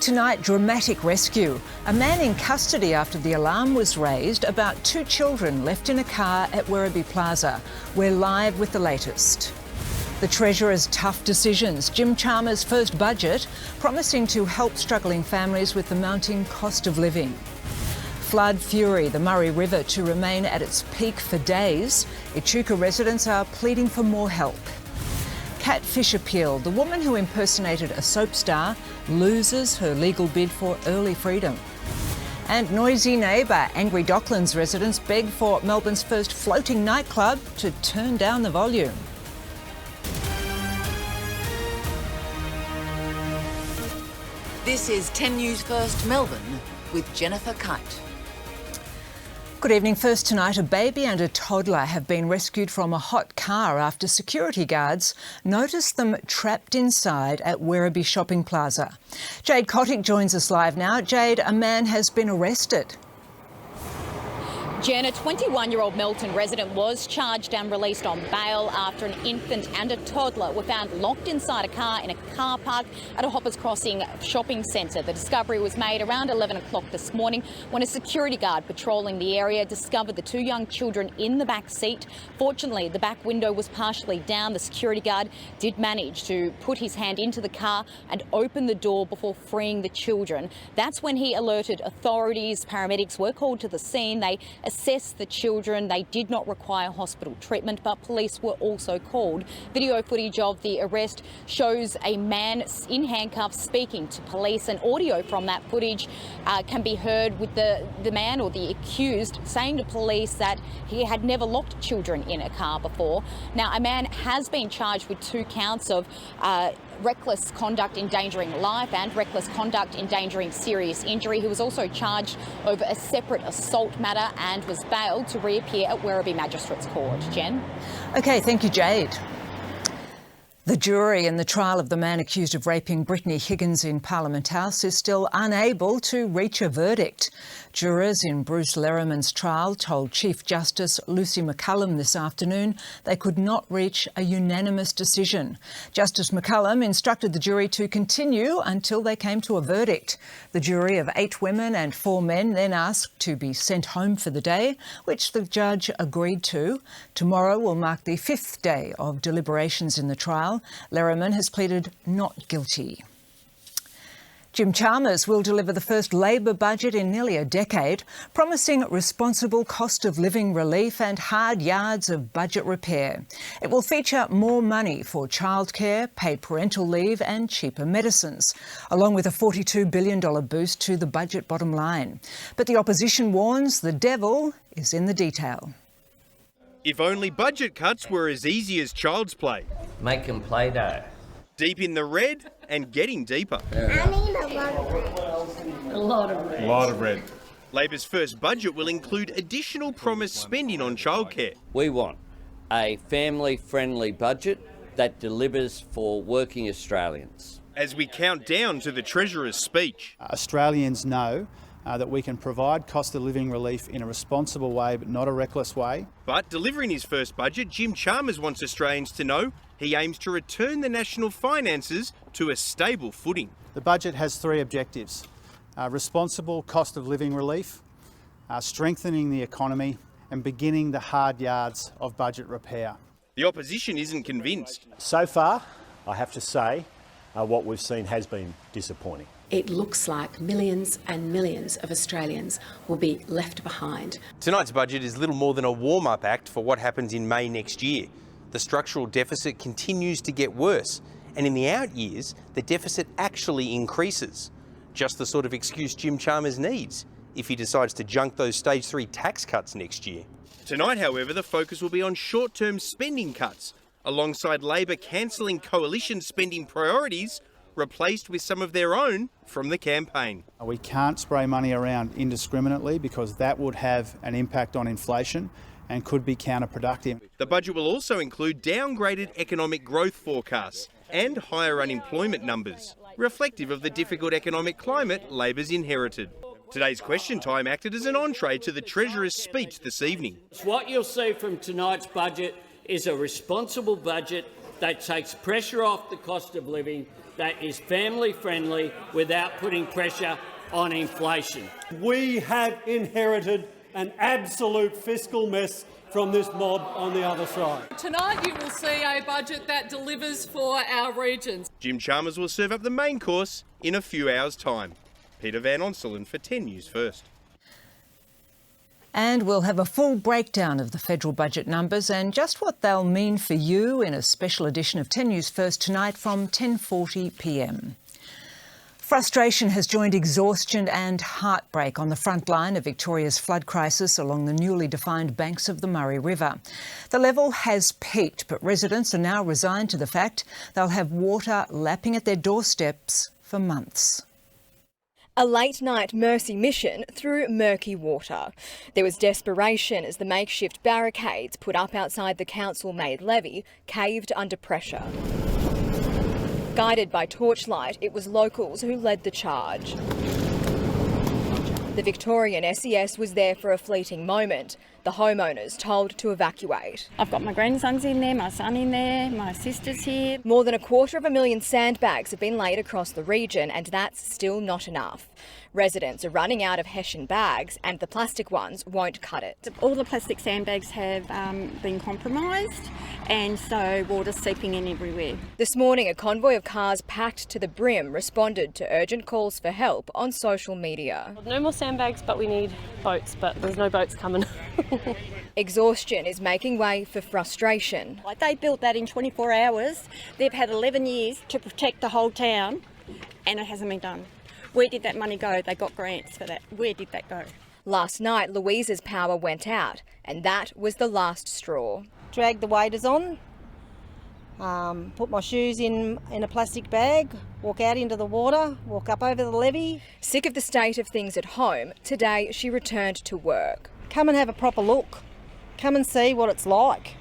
Tonight, dramatic rescue. A man in custody after the alarm was raised about 2 children left in a car at Werribee Plaza. We're live with the latest. The Treasurer's tough decisions. Jim Chalmers' first budget, promising to help struggling families with the mounting cost of living. Flood fury, the Murray River to remain at its peak for days. Echuca residents are pleading for more help. Catfish appeal. The woman who impersonated a soap star loses her legal bid for early freedom. And noisy neighbour. Angry Docklands residents beg for Melbourne's first floating nightclub to turn down the volume. This is 10 News First Melbourne with Jennifer Keyte. Good evening. First tonight, a baby and a toddler have been rescued from a hot car after security guards noticed them trapped inside at Werribee Shopping Plaza. Jade Kottick joins us live now. Jade, a man has been arrested. Jen, a 21-year-old Melton resident was charged and released on bail after an infant and a toddler were found locked inside a car in a car park at a Hoppers Crossing shopping centre. The discovery was made around 11 o'clock this morning when a security guard patrolling the area discovered the 2 young children in the back seat. Fortunately, the back window was partially down. The security guard did manage to put his hand into the car and open the door before freeing the children. That's when he alerted authorities. Paramedics were called to the scene. They assessed the children. They did not require hospital treatment, but police were also called. Video footage of the arrest shows a man in handcuffs speaking to police, and audio from that footage can be heard with the man or the accused saying to police that he had never locked children in a car before. Now, a man has been charged with 2 counts of reckless conduct endangering life and reckless conduct endangering serious injury. He was also charged over a separate assault matter and was bailed to reappear at Werribee Magistrates Court. Jen? OK, thank you, Jade. The jury in the trial of the man accused of raping Brittany Higgins in Parliament House is still unable to reach a verdict. Jurors in Bruce Lerriman's trial told Chief Justice Lucy McCullum this afternoon they could not reach a unanimous decision. Justice McCullum instructed the jury to continue until they came to a verdict. The jury of 8 women and 4 men then asked to be sent home for the day, which the judge agreed to. Tomorrow will mark the 5th day of deliberations in the trial. Lerriman has pleaded not guilty. Jim Chalmers will deliver the first Labor budget in nearly a decade, promising responsible cost of living relief and hard yards of budget repair. It will feature more money for childcare, paid parental leave and cheaper medicines, along with a $42 billion boost to the budget bottom line. But the opposition warns the devil is in the detail. If only budget cuts were as easy as child's play. Make them play doh. Deep in the red and getting deeper. I need a lot of red. A lot of red. A lot of red. Labor's first budget will include additional promised spending on childcare. We want a family-friendly budget that delivers for working Australians. As we count down to the Treasurer's speech. Australians know that we can provide cost of living relief in a responsible way, but not a reckless way. But delivering his first budget, Jim Chalmers wants Australians to know he aims to return the national finances to a stable footing. The budget has 3 objectives: responsible cost of living relief, strengthening the economy, and beginning the hard yards of budget repair. The opposition isn't convinced. So far, I have to say, what we've seen has been disappointing. It looks like millions and millions of Australians will be left behind. Tonight's budget is little more than a warm-up act for what happens in May next year. The structural deficit continues to get worse, and in the out years, the deficit actually increases. Just the sort of excuse Jim Chalmers needs if he decides to junk those Stage 3 tax cuts next year. Tonight, however, the focus will be on short-term spending cuts, alongside Labor cancelling coalition spending priorities replaced with some of their own from the campaign. We can't spray money around indiscriminately because that would have an impact on inflation and could be counterproductive. The budget will also include downgraded economic growth forecasts and higher unemployment numbers, reflective of the difficult economic climate Labor's inherited. Today's Question Time acted as an entree to the Treasurer's speech this evening. What you'll see from tonight's budget is a responsible budget that takes pressure off the cost of living, that is family-friendly without putting pressure on inflation. We have inherited an absolute fiscal mess from this mob on the other side. Tonight you will see a budget that delivers for our regions. Jim Chalmers will serve up the main course in a few hours' time. Peter Van Onselen for 10 News First. And we'll have a full breakdown of the federal budget numbers and just what they'll mean for you in a special edition of 10 News First tonight from 10:40 p.m. Frustration has joined exhaustion and heartbreak on the front line of Victoria's flood crisis along the newly defined banks of the Murray River. The level has peaked, but residents are now resigned to the fact they'll have water lapping at their doorsteps for months. A late-night mercy mission through murky water. There was desperation as the makeshift barricades put up outside the council-made levee caved under pressure. Guided by torchlight, it was locals who led the charge. The Victorian SES was there for a fleeting moment. The homeowners told to evacuate. I've got my grandsons in there, my son in there, my sister's here. More than 250,000 sandbags have been laid across the region, and that's still not enough. Residents are running out of Hessian bags and the plastic ones won't cut it. All the plastic sandbags have been compromised, and so water's seeping in everywhere. This morning, a convoy of cars packed to the brim responded to urgent calls for help on social media. No more sandbags, but we need boats, but there's no boats coming. Exhaustion is making way for frustration. Like they built that in 24 hours. They've had 11 years to protect the whole town, and it hasn't been done. Where did that money go? They got grants for that. Where did that go? Last night, Louisa's power went out, and that was the last straw. Dragged the waders on, put my shoes in a plastic bag, walk out into the water, walk up over the levee. Sick of the state of things at home, today she returned to work. Come and have a proper look. Come and see what it's like.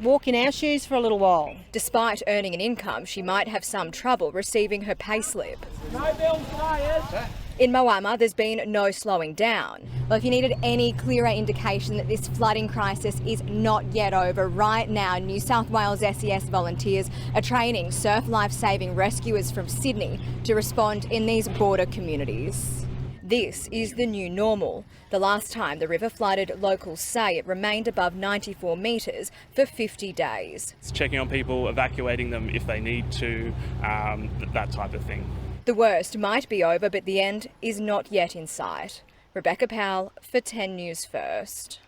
Walk in our shoes for a little while. Despite earning an income, she might have some trouble receiving her payslip. No bills paid. In Moama, there's been no slowing down. Well, if you needed any clearer indication that this flooding crisis is not yet over, right now New South Wales SES volunteers are training surf life-saving rescuers from Sydney to respond in these border communities. This is the new normal. The last time the river flooded, locals say it remained above 94 metres for 50 days. It's checking on people, evacuating them if they need to, that type of thing. The worst might be over, but the end is not yet in sight. Rebecca Powell for 10 News First.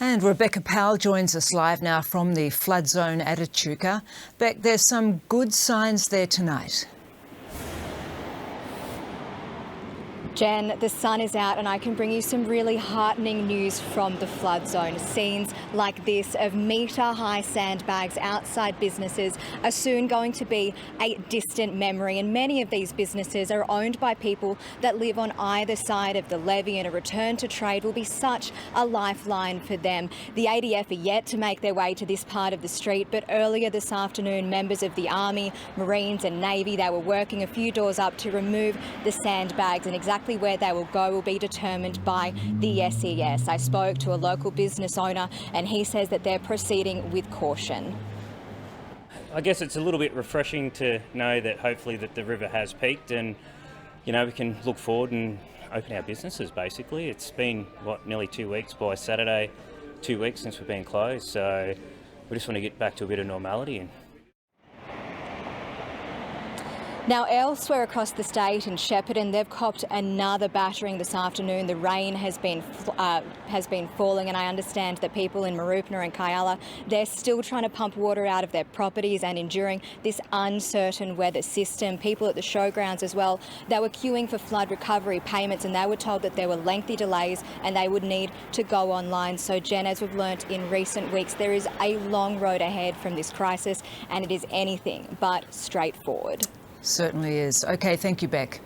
And Rebecca Powell joins us live now from the flood zone at Echuca. Beck, there's some good signs there tonight. Jen, the sun is out and I can bring you some really heartening news from the flood zone. Scenes like this of metre-high sandbags outside businesses are soon going to be a distant memory, and many of these businesses are owned by people that live on either side of the levee, and a return to trade will be such a lifeline for them. The ADF are yet to make their way to this part of the street, but earlier this afternoon members of the Army, Marines and Navy, they were working a few doors up to remove the sandbags, and exactly where they will go will be determined by the SES. I spoke to a local business owner and he says that they're proceeding with caution. I guess it's a little bit refreshing to know that hopefully that the river has peaked and, you know, we can look forward and open our businesses basically. It's been, nearly 2 weeks by Saturday, 2 weeks since we've been closed, so we just want to get back to a bit of normality. Now, elsewhere across the state in Shepparton, they've copped another battering this afternoon. The rain has been falling, and I understand that people in Mooroopna and Kyalla, they're still trying to pump water out of their properties and enduring this uncertain weather system. People at the showgrounds as well, they were queuing for flood recovery payments, and they were told that there were lengthy delays and they would need to go online. So, Jen, as we've learnt in recent weeks, there is a long road ahead from this crisis, and it is anything but straightforward. Certainly is. OK, thank you, Beck.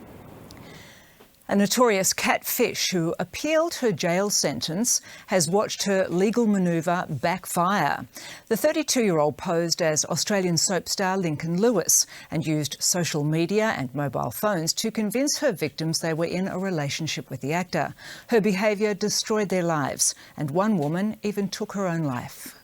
A notorious catfish who appealed her jail sentence has watched her legal manoeuvre backfire. The 32-year-old posed as Australian soap star Lincoln Lewis and used social media and mobile phones to convince her victims they were in a relationship with the actor. Her behaviour destroyed their lives, and one woman even took her own life.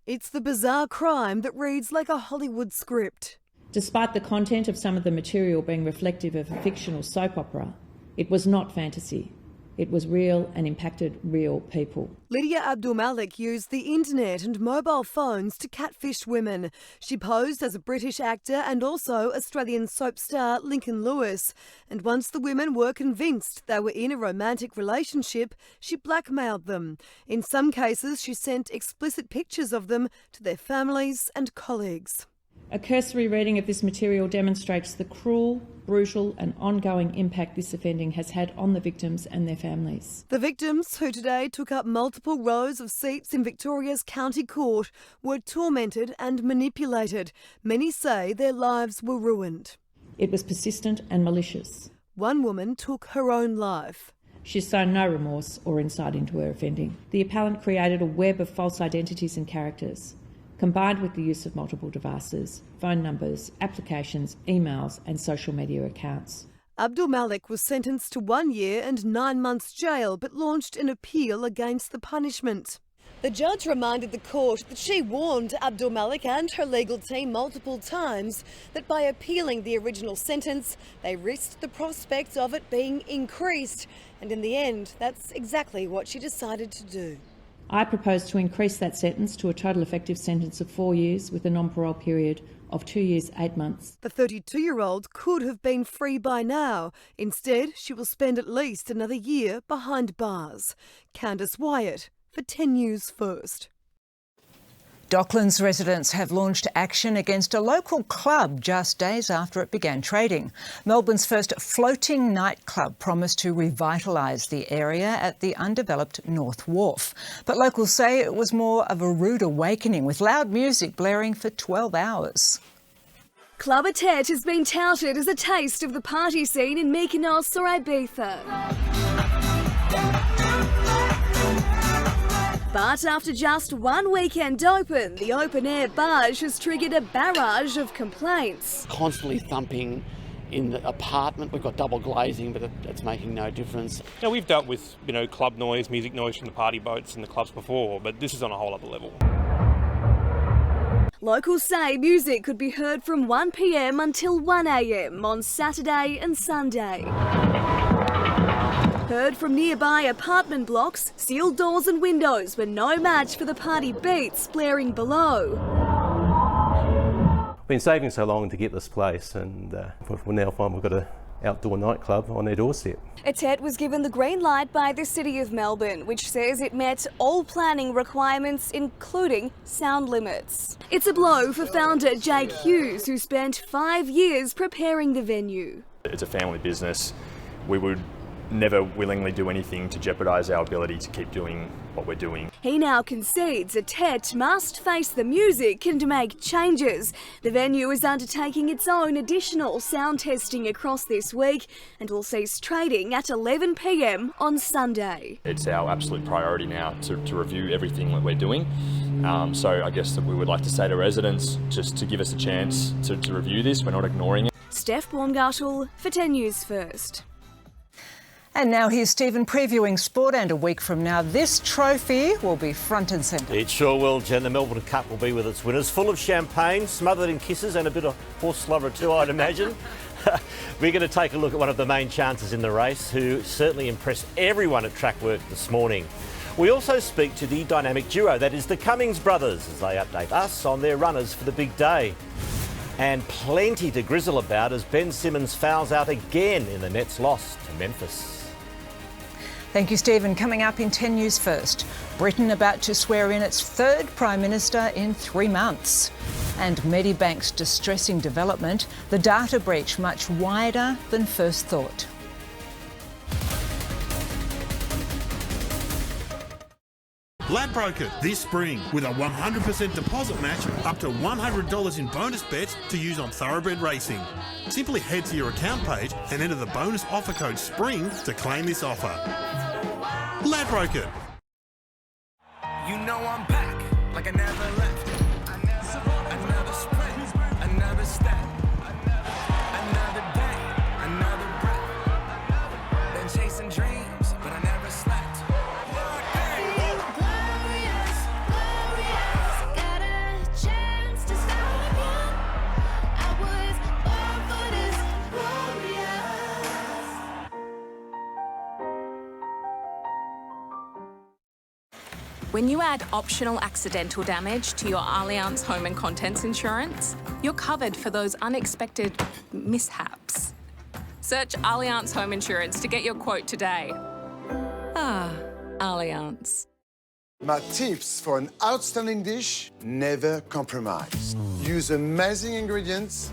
It's the bizarre crime that reads like a Hollywood script. Despite the content of some of the material being reflective of a fictional soap opera, it was not fantasy. It was real and impacted real people. Lydia Abdulmalik used the internet and mobile phones to catfish women. She posed as a British actor and also Australian soap star Lincoln Lewis. And once the women were convinced they were in a romantic relationship, she blackmailed them. In some cases, she sent explicit pictures of them to their families and colleagues. A cursory reading of this material demonstrates the cruel, brutal and ongoing impact this offending has had on the victims and their families. The victims, who today took up multiple rows of seats in Victoria's County Court, were tormented and manipulated. Many say their lives were ruined. It was persistent and malicious. One woman took her own life. She's shown no remorse or insight into her offending. The appellant created a web of false identities and characters, combined with the use of multiple devices, phone numbers, applications, emails and social media accounts. Abdulmalik was sentenced to 1 year and 9 months jail but launched an appeal against the punishment. The judge reminded the court that she warned Abdulmalik and her legal team multiple times that by appealing the original sentence, they risked the prospect of it being increased. And in the end, that's exactly what she decided to do. I propose to increase that sentence to a total effective sentence of 4 years with a non-parole period of 2 years, 8 months. The 32-year-old could have been free by now. Instead, she will spend at least another year behind bars. Candice Wyatt for 10 News First. Docklands residents have launched action against a local club just days after it began trading. Melbourne's first floating nightclub promised to revitalise the area at the undeveloped North Wharf. But locals say it was more of a rude awakening, with loud music blaring for 12 hours. Club Atet has been touted as a taste of the party scene in Mykonos or Ibiza. But after just one weekend open, the open-air barge has triggered a barrage of complaints. Constantly thumping in the apartment. We've got double glazing, but that's making no difference. Now, we've dealt with, club noise, music noise from the party boats and the clubs before, but this is on a whole other level. Locals say music could be heard from 1 p.m. until 1 a.m. on Saturday and Sunday. Heard from nearby apartment blocks, sealed doors and windows were no match for the party beats blaring below. Been saving so long to get this place, and we now find we've got an outdoor nightclub on their doorstep. Atet was given the green light by the City of Melbourne, which says it met all planning requirements, including sound limits. It's a blow for founder Jake Hughes, who spent 5 years preparing the venue. It's a family business. We would never willingly do anything to jeopardise our ability to keep doing what we're doing. He now concedes Atet must face the music and make changes. The venue is undertaking its own additional sound testing across this week and will cease trading at 11 p.m. on Sunday. It's our absolute priority now to review everything that we're doing. So I guess that we would like to say to residents just to give us a chance to review this. We're not ignoring it. Steph Baumgartel for 10 News First. And now here's Stephen previewing sport, and a week from now this trophy will be front and centre. It sure will, Jen. The Melbourne Cup will be with its winners, full of champagne, smothered in kisses and a bit of horse slobber too, I'd imagine. We're going to take a look at one of the main chances in the race, who certainly impressed everyone at track work this morning. We also speak to the dynamic duo, that is the Cummings brothers, as they update us on their runners for the big day. And plenty to grizzle about as Ben Simmons fouls out again in the Nets' loss to Memphis. Thank you, Stephen. Coming up in 10 News First, Britain about to swear in its third Prime Minister in 3 months. And Medibank's distressing development, the data breach much wider than first thought. Ladbroker this spring with a 100% deposit match up to $100 in bonus bets to use on thoroughbred racing. Simply head to your account page and enter the bonus offer code SPRING to claim this offer. Ladbroker. You know I'm back like I never left. Another sprint, another step, another day, another breath. Been chasing dreams, but I never slept. When you add optional accidental damage to your Allianz home and contents insurance, you're covered for those unexpected mishaps. Search Allianz Home Insurance to get your quote today. Ah, Allianz. My tips for an outstanding dish: never compromise. Use amazing ingredients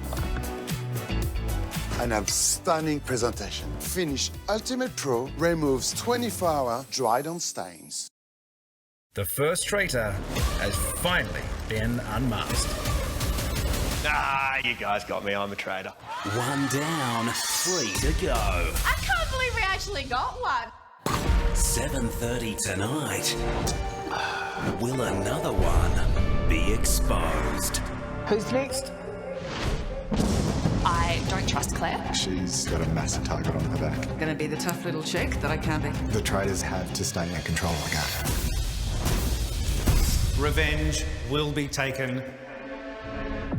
and have stunning presentation. Finish Ultimate Pro removes 24-hour dried-on stains. The first traitor has finally been unmasked. Ah, you guys got me, I'm a traitor. 1 down, 3 to go. I can't believe we actually got one. 7:30 tonight. Will another one be exposed? Who's next? I don't trust Claire. She's got a massive target on her back. Gonna be the tough little chick that I can't be. The traitors have to stay in control like that. Revenge will be taken.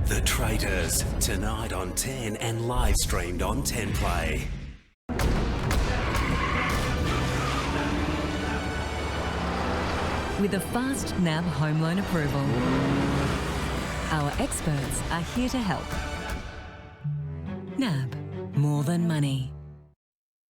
The Traitors, tonight on 10 and live streamed on 10 Play. With a fast NAB home loan approval, our experts are here to help. NAB, more than money.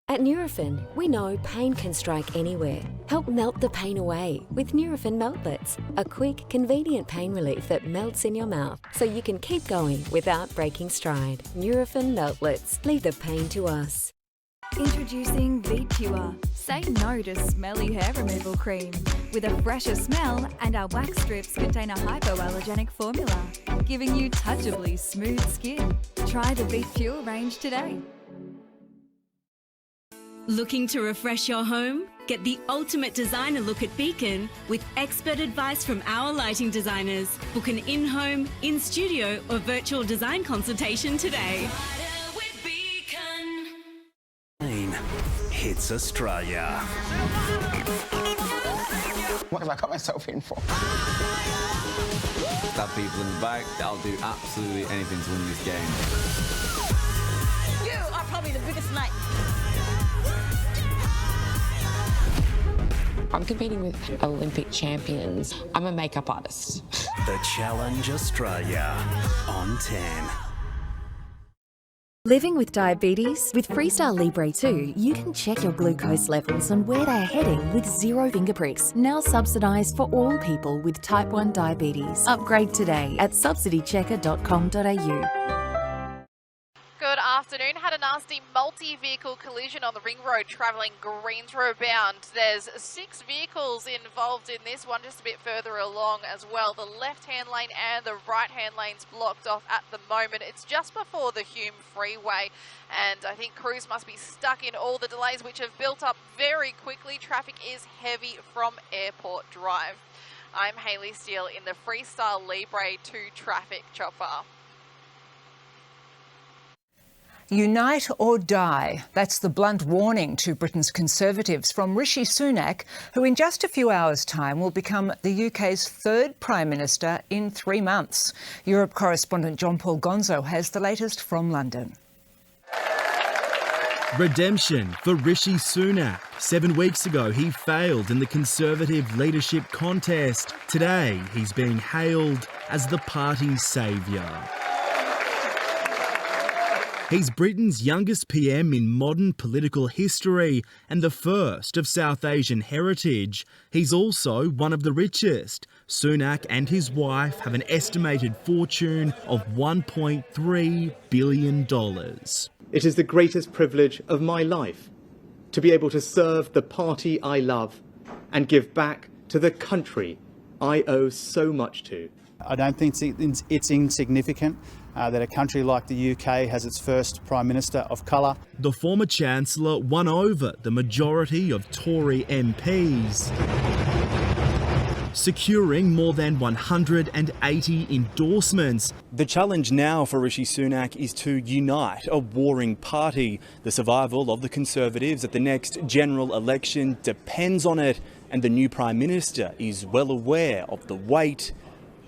At Nurofen, we know pain can strike anywhere. Help melt the pain away with Nurofen Meltlets, a quick, convenient pain relief that melts in your mouth so you can keep going without breaking stride. Nurofen Meltlets, leave the pain to us. Introducing V-Pure. Say no to smelly hair removal cream. With a fresher smell, and our wax strips contain a hypoallergenic formula, giving you touchably smooth skin. Try the V-Pure range today. Looking to refresh your home? Get the ultimate designer look at Beacon with expert advice from our lighting designers. Book an in-home, in-studio or virtual design consultation today. Hits Australia. What have I got myself in for? Stab people in the back. I'll do absolutely anything to win this game. You are probably the biggest snake. I'm competing with Olympic champions. I'm a makeup artist. The Challenge Australia on 10. Living with diabetes? With Freestyle Libre 2, you can check your glucose levels and where they're heading with 0 finger pricks. Now subsidised for all people with type 1 diabetes. Upgrade today at subsidychecker.com.au. Good afternoon. Had a nasty multi-vehicle collision on the ring road travelling Greensborough bound. There's 6 vehicles involved in this one, just a bit further along as well. The left-hand lane and the right-hand lanes blocked off at the moment. It's just before the Hume Freeway, and I think crews must be stuck in all the delays which have built up very quickly. Traffic is heavy from Airport Drive. I'm Hayley Steele in the Freestyle Libre 2 traffic chopper. Unite or die. That's the blunt warning to Britain's Conservatives from Rishi Sunak, who in just a few hours' time will become the UK's 3rd Prime Minister in 3 months. Europe correspondent John Paul Gonzo has the latest from London. Redemption for Rishi Sunak. 7 weeks ago, he failed in the Conservative leadership contest. Today, he's being hailed as the party's saviour. He's Britain's youngest PM in modern political history and the first of South Asian heritage. He's also one of the richest. Sunak and his wife have an estimated fortune of $1.3 billion. It is the greatest privilege of my life to be able to serve the party I love and give back to the country I owe so much to. I don't think it's insignificant that a country like the UK has its first Prime Minister of colour. The former Chancellor won over the majority of Tory MPs, securing more than 180 endorsements. The challenge now for Rishi Sunak is to unite a warring party. The survival of the Conservatives at the next general election depends on it, and the new Prime Minister is well aware of the weight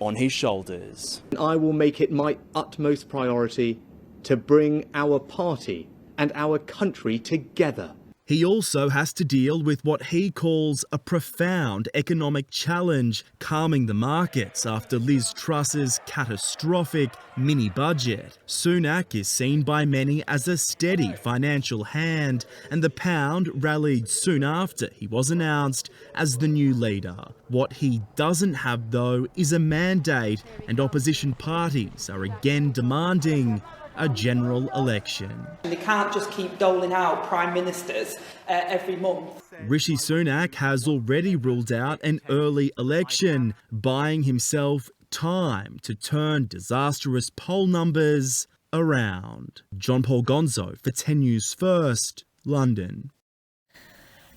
on his shoulders. I will make it my utmost priority to bring our party and our country together. He also has to deal with what he calls a profound economic challenge, calming the markets after Liz Truss's catastrophic mini-budget. Sunak is seen by many as a steady financial hand, and the pound rallied soon after he was announced as the new leader. What he doesn't have, though, is a mandate, and opposition parties are again demanding a general election. They can't just keep doling out prime ministers every month. Rishi Sunak has already ruled out an early election, buying himself time to turn disastrous poll numbers around. John Paul Gonzo for 10 News First, London.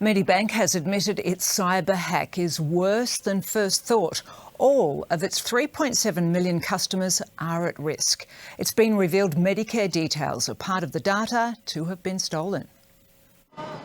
Medibank has admitted its cyber hack is worse than first thought. All of its 3.7 million customers are at risk. It's been revealed Medicare details are part of the data to have been stolen.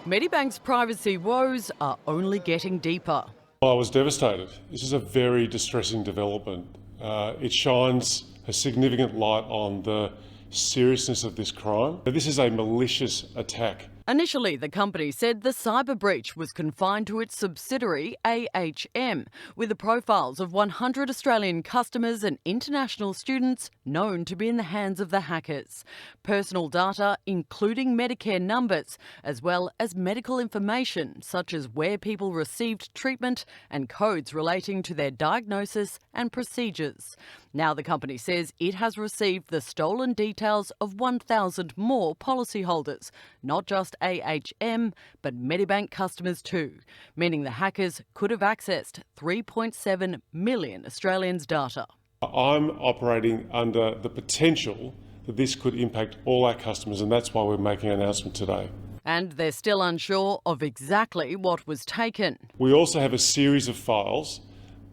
Medibank's privacy woes are only getting deeper. I was devastated. This is a very distressing development. It shines a significant light on the seriousness of this crime. This is a malicious attack. Initially, the company said the cyber breach was confined to its subsidiary AHM, with the profiles of 100 Australian customers and international students known to be in the hands of the hackers. Personal data, including Medicare numbers, as well as medical information such as where people received treatment and codes relating to their diagnosis and procedures. Now the company says it has received the stolen details of 1,000 more policyholders, not just AHM, but Medibank customers too, meaning the hackers could have accessed 3.7 million Australians' data. I'm operating under the potential that this could impact all our customers, and that's why we're making an announcement today. And they're still unsure of exactly what was taken. We also have a series of files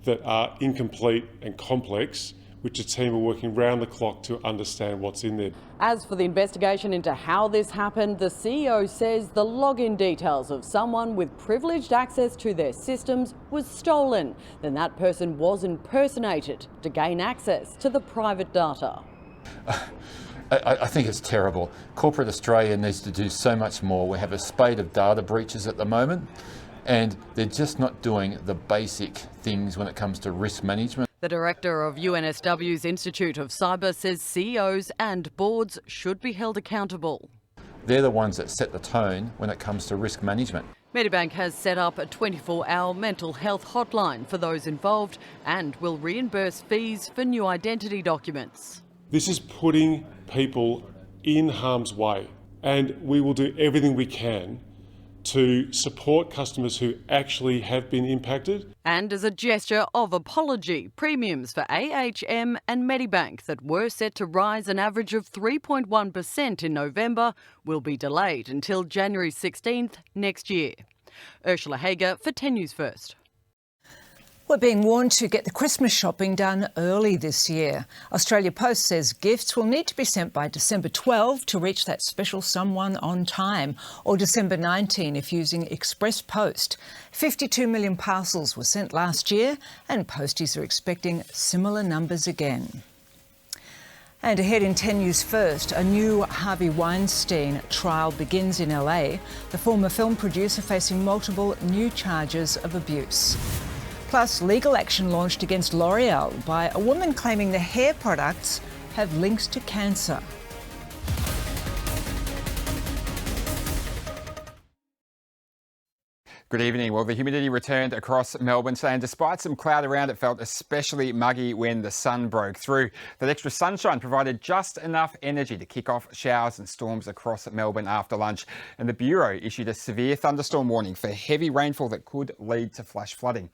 that are incomplete and complex, which the team are working round the clock to understand what's in there. As for the investigation into how this happened, the CEO says the login details of someone with privileged access to their systems was stolen. Then that person was impersonated to gain access to the private data. I think it's terrible. Corporate Australia needs to do so much more. We have a spate of data breaches at the moment, and they're just not doing the basic things when it comes to risk management. The director of UNSW's Institute of Cyber says CEOs and boards should be held accountable. They're the ones that set the tone when it comes to risk management. Medibank has set up a 24-hour mental health hotline for those involved and will reimburse fees for new identity documents. This is putting people in harm's way, and we will do everything we can to support customers who actually have been impacted. And as a gesture of apology, premiums for AHM and Medibank that were set to rise an average of 3.1% in November will be delayed until January 16th next year. Ursula Hager for 10 News First. We're being warned to get the Christmas shopping done early this year. Australia Post says gifts will need to be sent by December 12 to reach that special someone on time, or December 19 if using Express Post. 52 million parcels were sent last year, and posties are expecting similar numbers again. And ahead in 10 News First, a new Harvey Weinstein trial begins in LA, the former film producer facing multiple new charges of abuse. Plus, legal action launched against L'Oreal by a woman claiming the hair products have links to cancer. Good evening. Well, the humidity returned across Melbourne today, and despite some cloud around, it felt especially muggy when the sun broke through. That extra sunshine provided just enough energy to kick off showers and storms across Melbourne after lunch. And the Bureau issued a severe thunderstorm warning for heavy rainfall that could lead to flash flooding.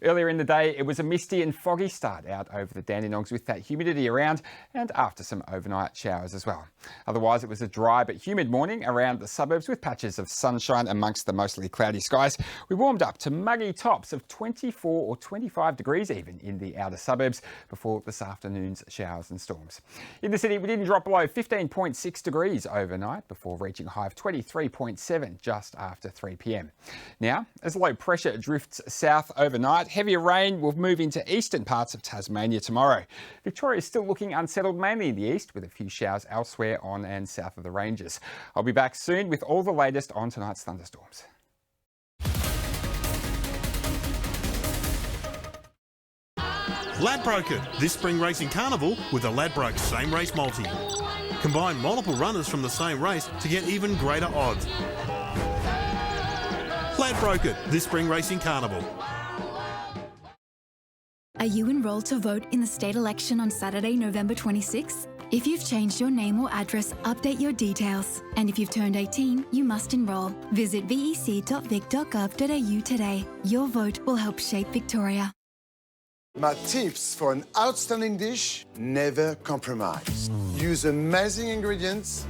Earlier in the day, it was a misty and foggy start out over the Dandenongs with that humidity around, and after some overnight showers as well. Otherwise, it was a dry but humid morning around the suburbs with patches of sunshine amongst the mostly cloudy skies. We warmed up to muggy tops of 24 or 25 degrees even in the outer suburbs before this afternoon's showers and storms. In the city, we didn't drop below 15.6 degrees overnight before reaching a high of 23.7 just after 3 p.m. Now, as low pressure drifts south overnight, heavier rain will move into eastern parts of Tasmania tomorrow. Victoria is still looking unsettled mainly in the east, with a few showers elsewhere on and south of the ranges. I'll be back soon with all the latest on tonight's thunderstorms. Ladbroke this spring racing carnival with a Ladbroke same race multi. Combine multiple runners from the same race to get even greater odds. Ladbroke this spring racing carnival. Are you enrolled to vote in the state election on Saturday, November 26? If you've changed your name or address, update your details. And if you've turned 18, you must enrol. Visit vec.vic.gov.au today. Your vote will help shape Victoria. My tips for an outstanding dish: never compromise. Use amazing ingredients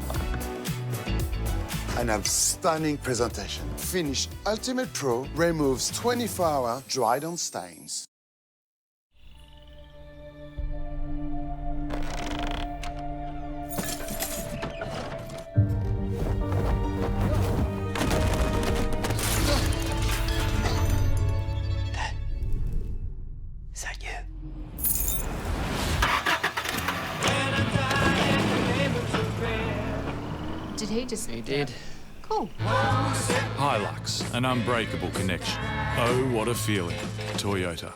and have stunning presentation. Finish Ultimate Pro removes 24-hour dried-on stains. Is that you? Did he just... He did. Cool. Hilux, an unbreakable connection. Oh, what a feeling. Toyota.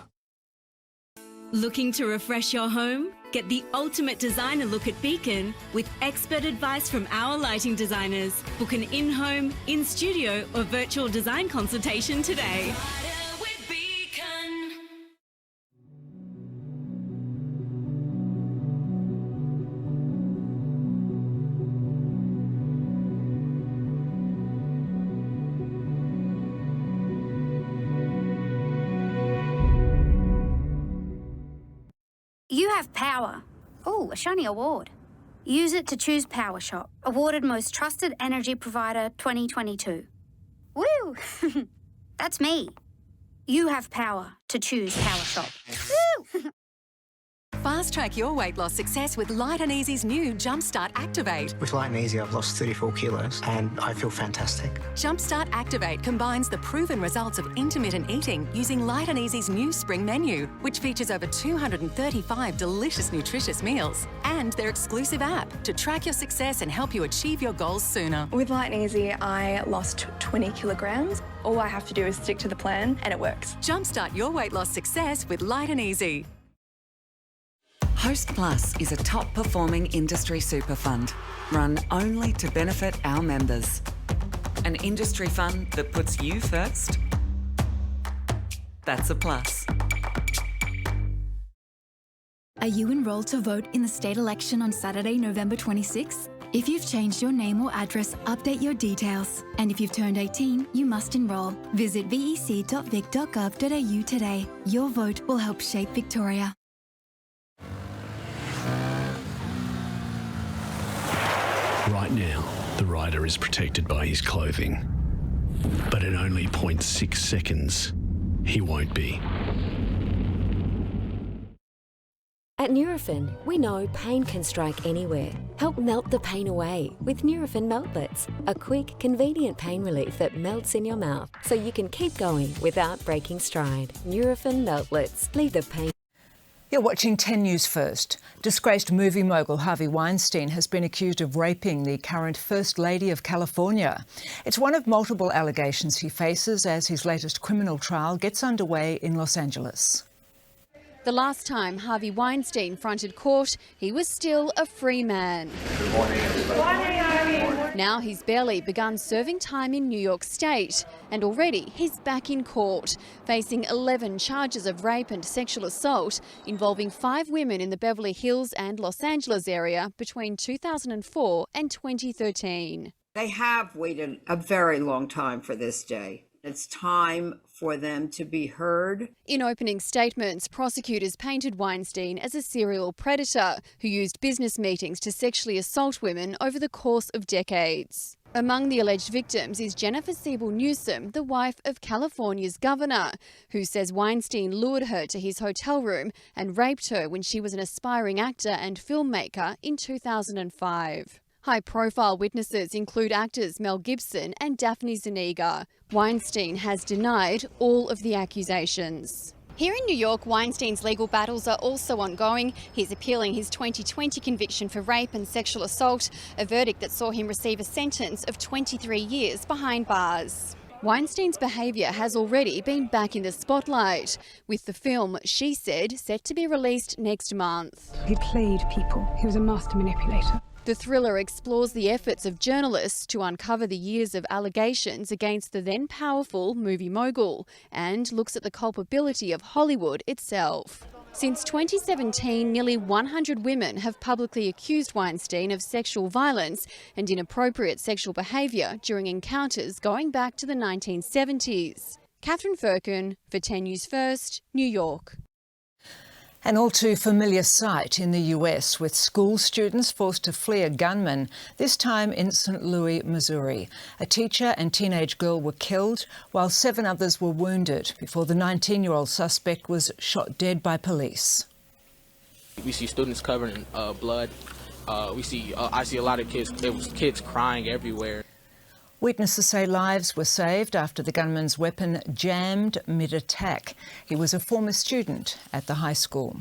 Looking to refresh your home? Get the ultimate designer look at Beacon with expert advice from our lighting designers. Book an in-home, in-studio or virtual design consultation today. You have power. Oh, a shiny award. Use it to choose Power Shop, awarded Most Trusted Energy Provider 2022. Woo! That's me. You have power to choose Power Shop. Woo! Fast track your weight loss success with Light and Easy's new Jumpstart Activate. With Light and Easy, I've lost 34 kilos and I feel fantastic. Jumpstart Activate combines the proven results of intermittent eating using Light and Easy's new spring menu, which features over 235 delicious, nutritious meals, and their exclusive app to track your success and help you achieve your goals sooner. With Light and Easy, I lost 20 kilograms. All I have to do is stick to the plan and it works. Jumpstart your weight loss success with Light and Easy. Host Plus is a top-performing industry super fund, run only to benefit our members. An industry fund that puts you first? That's a plus. Are you enrolled to vote in the state election on Saturday, November 26? If you've changed your name or address, update your details. And if you've turned 18, you must enrol. Visit vec.vic.gov.au today. Your vote will help shape Victoria. Right now, the rider is protected by his clothing. But in only 0.6 seconds, he won't be. At Nurofen, we know pain can strike anywhere. Help melt the pain away with Nurofen Meltlets, a quick, convenient pain relief that melts in your mouth so you can keep going without breaking stride. Nurofen Meltlets. Leave the pain. You're watching 10 News First. Disgraced movie mogul Harvey Weinstein has been accused of raping the current First Lady of California. It's one of multiple allegations he faces as his latest criminal trial gets underway in Los Angeles. The last time Harvey Weinstein fronted court, he was still a free man. Good morning, everybody. Now he's barely begun serving time in New York State, and already he's back in court, facing 11 charges of rape and sexual assault involving 5 women in the Beverly Hills and Los Angeles area between 2004 and 2013. They have waited a very long time for this day. It's time for them to be heard. In opening statements, prosecutors painted Weinstein as a serial predator who used business meetings to sexually assault women over the course of decades. Among the alleged victims is Jennifer Siebel Newsom, the wife of California's governor, who says Weinstein lured her to his hotel room and raped her when she was an aspiring actor and filmmaker in 2005. High-profile witnesses include actors Mel Gibson and Daphne Zuniga. Weinstein has denied all of the accusations. Here in New York, Weinstein's legal battles are also ongoing. He's appealing his 2020 conviction for rape and sexual assault, a verdict that saw him receive a sentence of 23 years behind bars. Weinstein's behaviour has already been back in the spotlight, with the film She Said set to be released next month. He played people. He was a master manipulator. The thriller explores the efforts of journalists to uncover the years of allegations against the then powerful movie mogul and looks at the culpability of Hollywood itself. Since 2017, nearly 100 women have publicly accused Weinstein of sexual violence and inappropriate sexual behaviour during encounters going back to the 1970s. Catherine Firkin for 10 News First, New York. An all too familiar sight in the US, with school students forced to flee a gunman, this time in St. Louis, Missouri. A teacher and teenage girl were killed, while 7 others were wounded before the 19-year-old suspect was shot dead by police. We see students covered in blood. I see a lot of kids. There was kids crying everywhere. Witnesses say lives were saved after the gunman's weapon jammed mid-attack. He was a former student at the high school.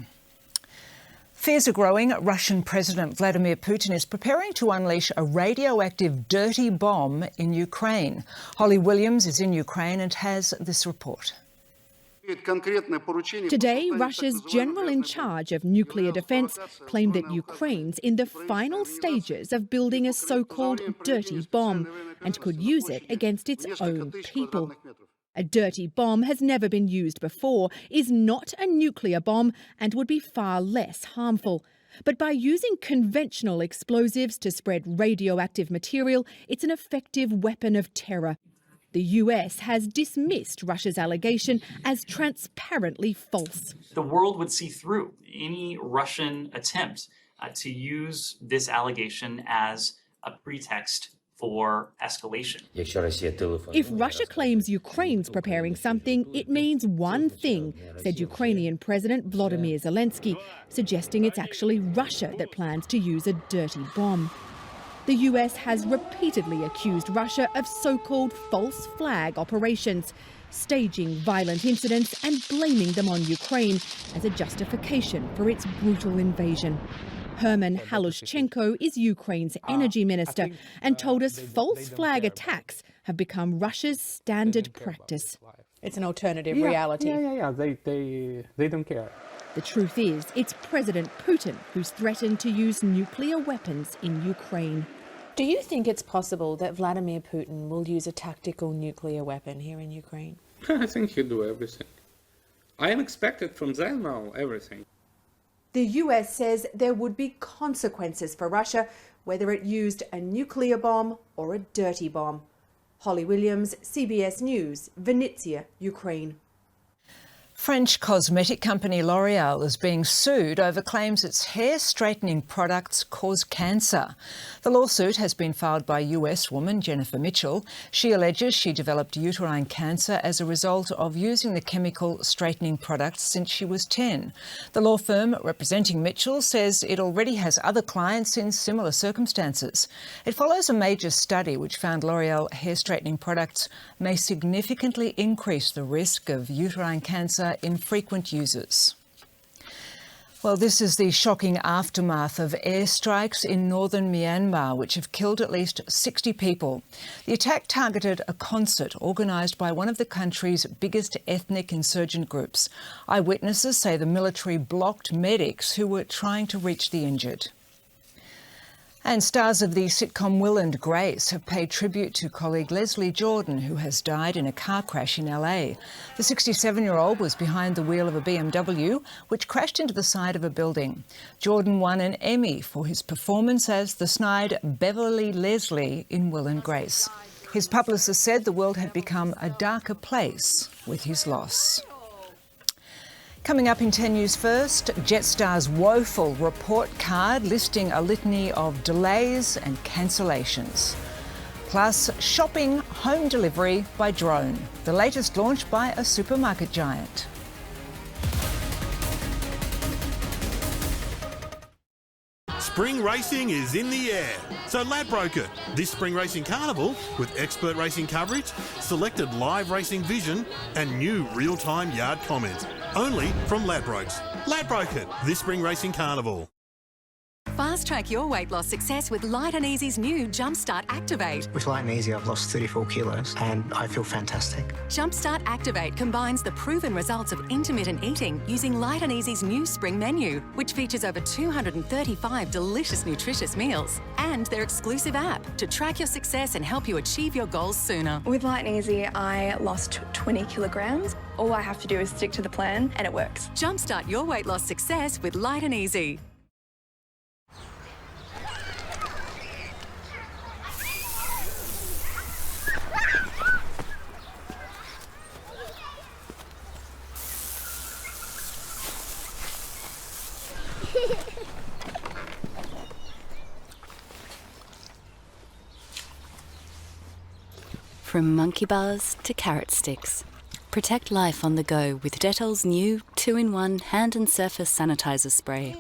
Fears are growing. Russian President Vladimir Putin is preparing to unleash a radioactive dirty bomb in Ukraine. Holly Williams is in Ukraine and has this report. Today, Russia's general in charge of nuclear defence claimed that Ukraine's in the final stages of building a so-called dirty bomb and could use it against its own people. A dirty bomb has never been used before, is not a nuclear bomb and would be far less harmful. But by using conventional explosives to spread radioactive material, it's an effective weapon of terror. The US has dismissed Russia's allegation as transparently false. The world would see through any Russian attempt to use this allegation as a pretext for escalation. If Russia claims Ukraine's preparing something, it means one thing, said Ukrainian President Volodymyr Zelensky, suggesting it's actually Russia that plans to use a dirty bomb. The US has repeatedly accused Russia of so-called false flag operations, staging violent incidents and blaming them on Ukraine as a justification for its brutal invasion. Herman Halushchenko is Ukraine's energy minister and told us false flag attacks have become Russia's standard practice. It's an alternative reality. They don't care. The truth is, it's President Putin who's threatened to use nuclear weapons in Ukraine. Do you think it's possible that Vladimir Putin will use a tactical nuclear weapon here in Ukraine? I think he'll do everything. I am expected from them now everything. The US says there would be consequences for Russia, whether it used a nuclear bomb or a dirty bomb. Holly Williams, CBS News, Vinnytsia, Ukraine. French cosmetic company L'Oreal is being sued over claims its hair straightening products cause cancer. The lawsuit has been filed by US woman Jennifer Mitchell. She alleges she developed uterine cancer as a result of using the chemical straightening products since she was 10. The law firm representing Mitchell says it already has other clients in similar circumstances. It follows a major study which found L'Oreal hair straightening products may significantly increase the risk of uterine cancer in frequent users. Well, this is the shocking aftermath of airstrikes in northern Myanmar, which have killed at least 60 people. The attack targeted a concert organised by one of the country's biggest ethnic insurgent groups. Eyewitnesses say the military blocked medics who were trying to reach the injured. And stars of the sitcom Will and Grace have paid tribute to colleague Leslie Jordan, who has died in a car crash in LA. The 67-year-old was behind the wheel of a BMW, which crashed into the side of a building. Jordan won an Emmy for his performance as the snide Beverly Leslie in Will and Grace. His publicist said the world had become a darker place with his loss. Coming up in 10 News First, Jetstar's woeful report card listing a litany of delays and cancellations. Plus, shopping home delivery by drone, the latest launched by a supermarket giant. Spring racing is in the air, so Ladbroke it. This Spring Racing Carnival with expert racing coverage, selected live racing vision and new real-time yard comments. Only from Ladbrokes. Ladbroke it, this Spring Racing Carnival. Fast track your weight loss success with Light and Easy's new Jumpstart Activate. With Light and Easy, I've lost 34 kilos and I feel fantastic. Jumpstart Activate combines the proven results of intermittent eating using Light and Easy's new spring menu, which features over 235 delicious, nutritious meals, and their exclusive app to track your success and help you achieve your goals sooner. With Light and Easy, I lost 20 kilograms. All I have to do is stick to the plan and it works. Jumpstart your weight loss success with Light and Easy. From monkey bars to carrot sticks, protect life on the go with Dettol's new 2-in-1 hand and surface sanitizer spray.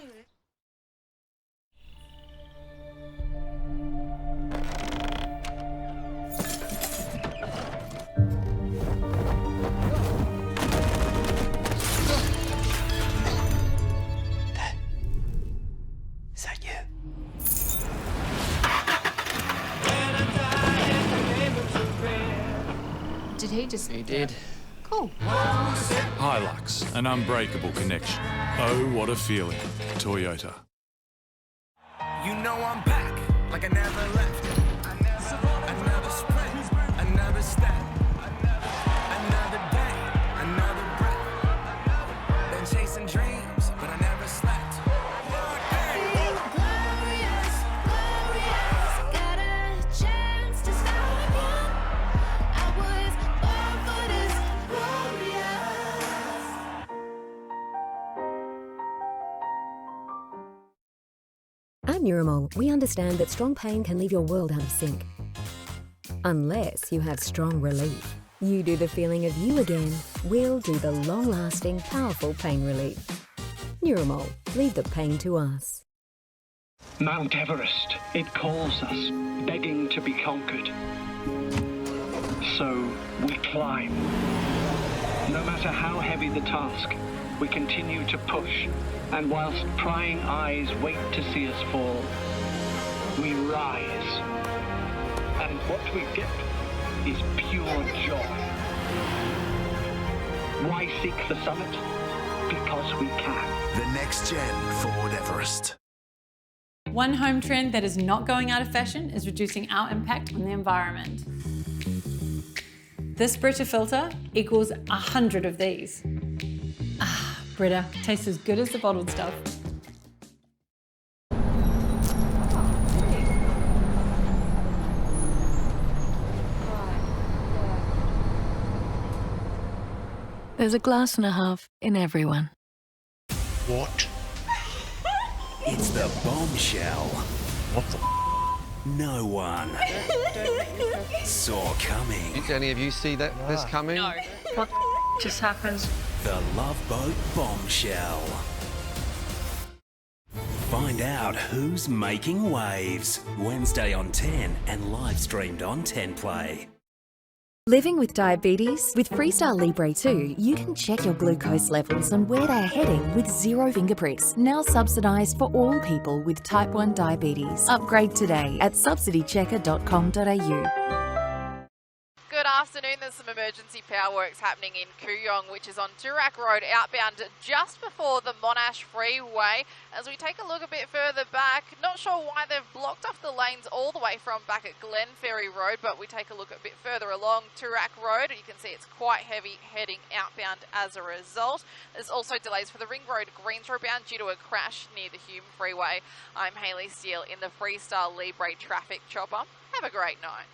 Is that you? Did he just... He did. Cool. Hilux, an unbreakable connection. Oh, what a feeling. Toyota. You know I'm back, like I never left. Another sprint, another step. Another day, another breath. Been chasing dreams, but I never slept. At Neuramol, we understand that strong pain can leave your world out of sync. Unless you have strong relief. You do the feeling of you again, we'll do the long-lasting, powerful pain relief. Neuramol, leave the pain to us. Mount Everest, it calls us, begging to be conquered. So we climb. No matter how heavy the task, we continue to push, and whilst prying eyes wait to see us fall, we rise. And what we get is pure joy. Why seek the summit? Because we can. The next gen Ford Everest. One home trend that is not going out of fashion is reducing our impact on the environment. This Brita filter equals 100 of these. Ah, Brita, tastes as good as the bottled stuff. There's a glass and a half in everyone. What? It's the bombshell. What the no one saw coming. Did any of you see this coming? No. What just happened? The Love Boat bombshell. Find out who's making waves. Wednesday on 10 and live streamed on 10 Play. Living with diabetes? With Freestyle Libre 2, you can check your glucose levels and where they are heading with 0 finger pricks. Now subsidised for all people with type 1 diabetes. Upgrade today at subsidychecker.com.au. Good afternoon. There's some emergency power works happening in Kooyong, which is on Toorak Road outbound just before the Monash Freeway. As we take a look a bit further back, not sure why they've blocked off the lanes all the way from back at Glenferrie Road, but we take a look a bit further along Toorak Road. You can see it's quite heavy heading outbound as a result. There's also delays for the Ring Road Greensboro bound due to a crash near the Hume Freeway. I'm Hayley Steele in the Freestyle Libre traffic chopper. Have a great night.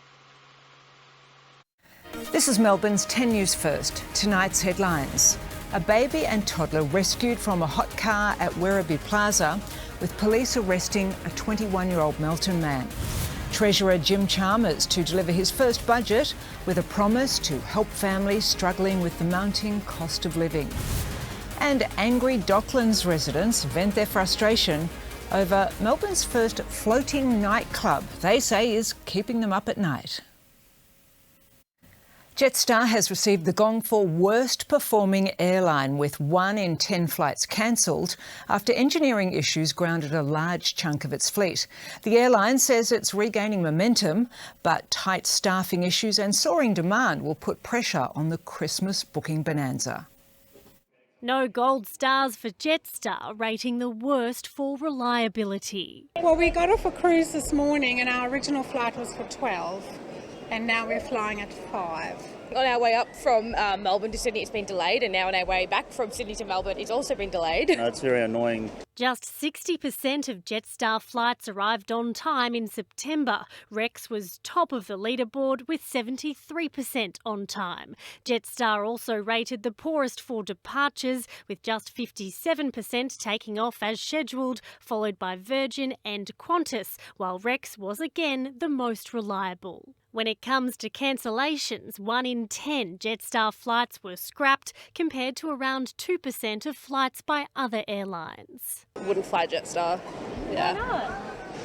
This is Melbourne's 10 News First. Tonight's headlines. A baby and toddler rescued from a hot car at Werribee Plaza, with police arresting a 21-year-old Melton man. Treasurer Jim Chalmers to deliver his first budget with a promise to help families struggling with the mounting cost of living. And angry Docklands residents vent their frustration over Melbourne's first floating nightclub they say is keeping them up at night. Jetstar has received the gong for worst performing airline, with 1 in 10 flights cancelled after engineering issues grounded a large chunk of its fleet. The airline says it's regaining momentum, but tight staffing issues and soaring demand will put pressure on the Christmas booking bonanza. No gold stars for Jetstar, rating the worst for reliability. Well, we got off a cruise this morning and our original flight was for 12 and now we're flying at 5. On our way up from Melbourne to Sydney, it's been delayed, and now on our way back from Sydney to Melbourne, it's also been delayed. It's very annoying. Just 60% of Jetstar flights arrived on time in September. Rex was top of the leaderboard with 73% on time. Jetstar also rated the poorest for departures, with just 57% taking off as scheduled, followed by Virgin and Qantas, while Rex was again the most reliable. When it comes to cancellations, 1 in 10 Jetstar flights were scrapped, compared to around 2% of flights by other airlines. Wouldn't fly Jetstar. Yeah. Why not?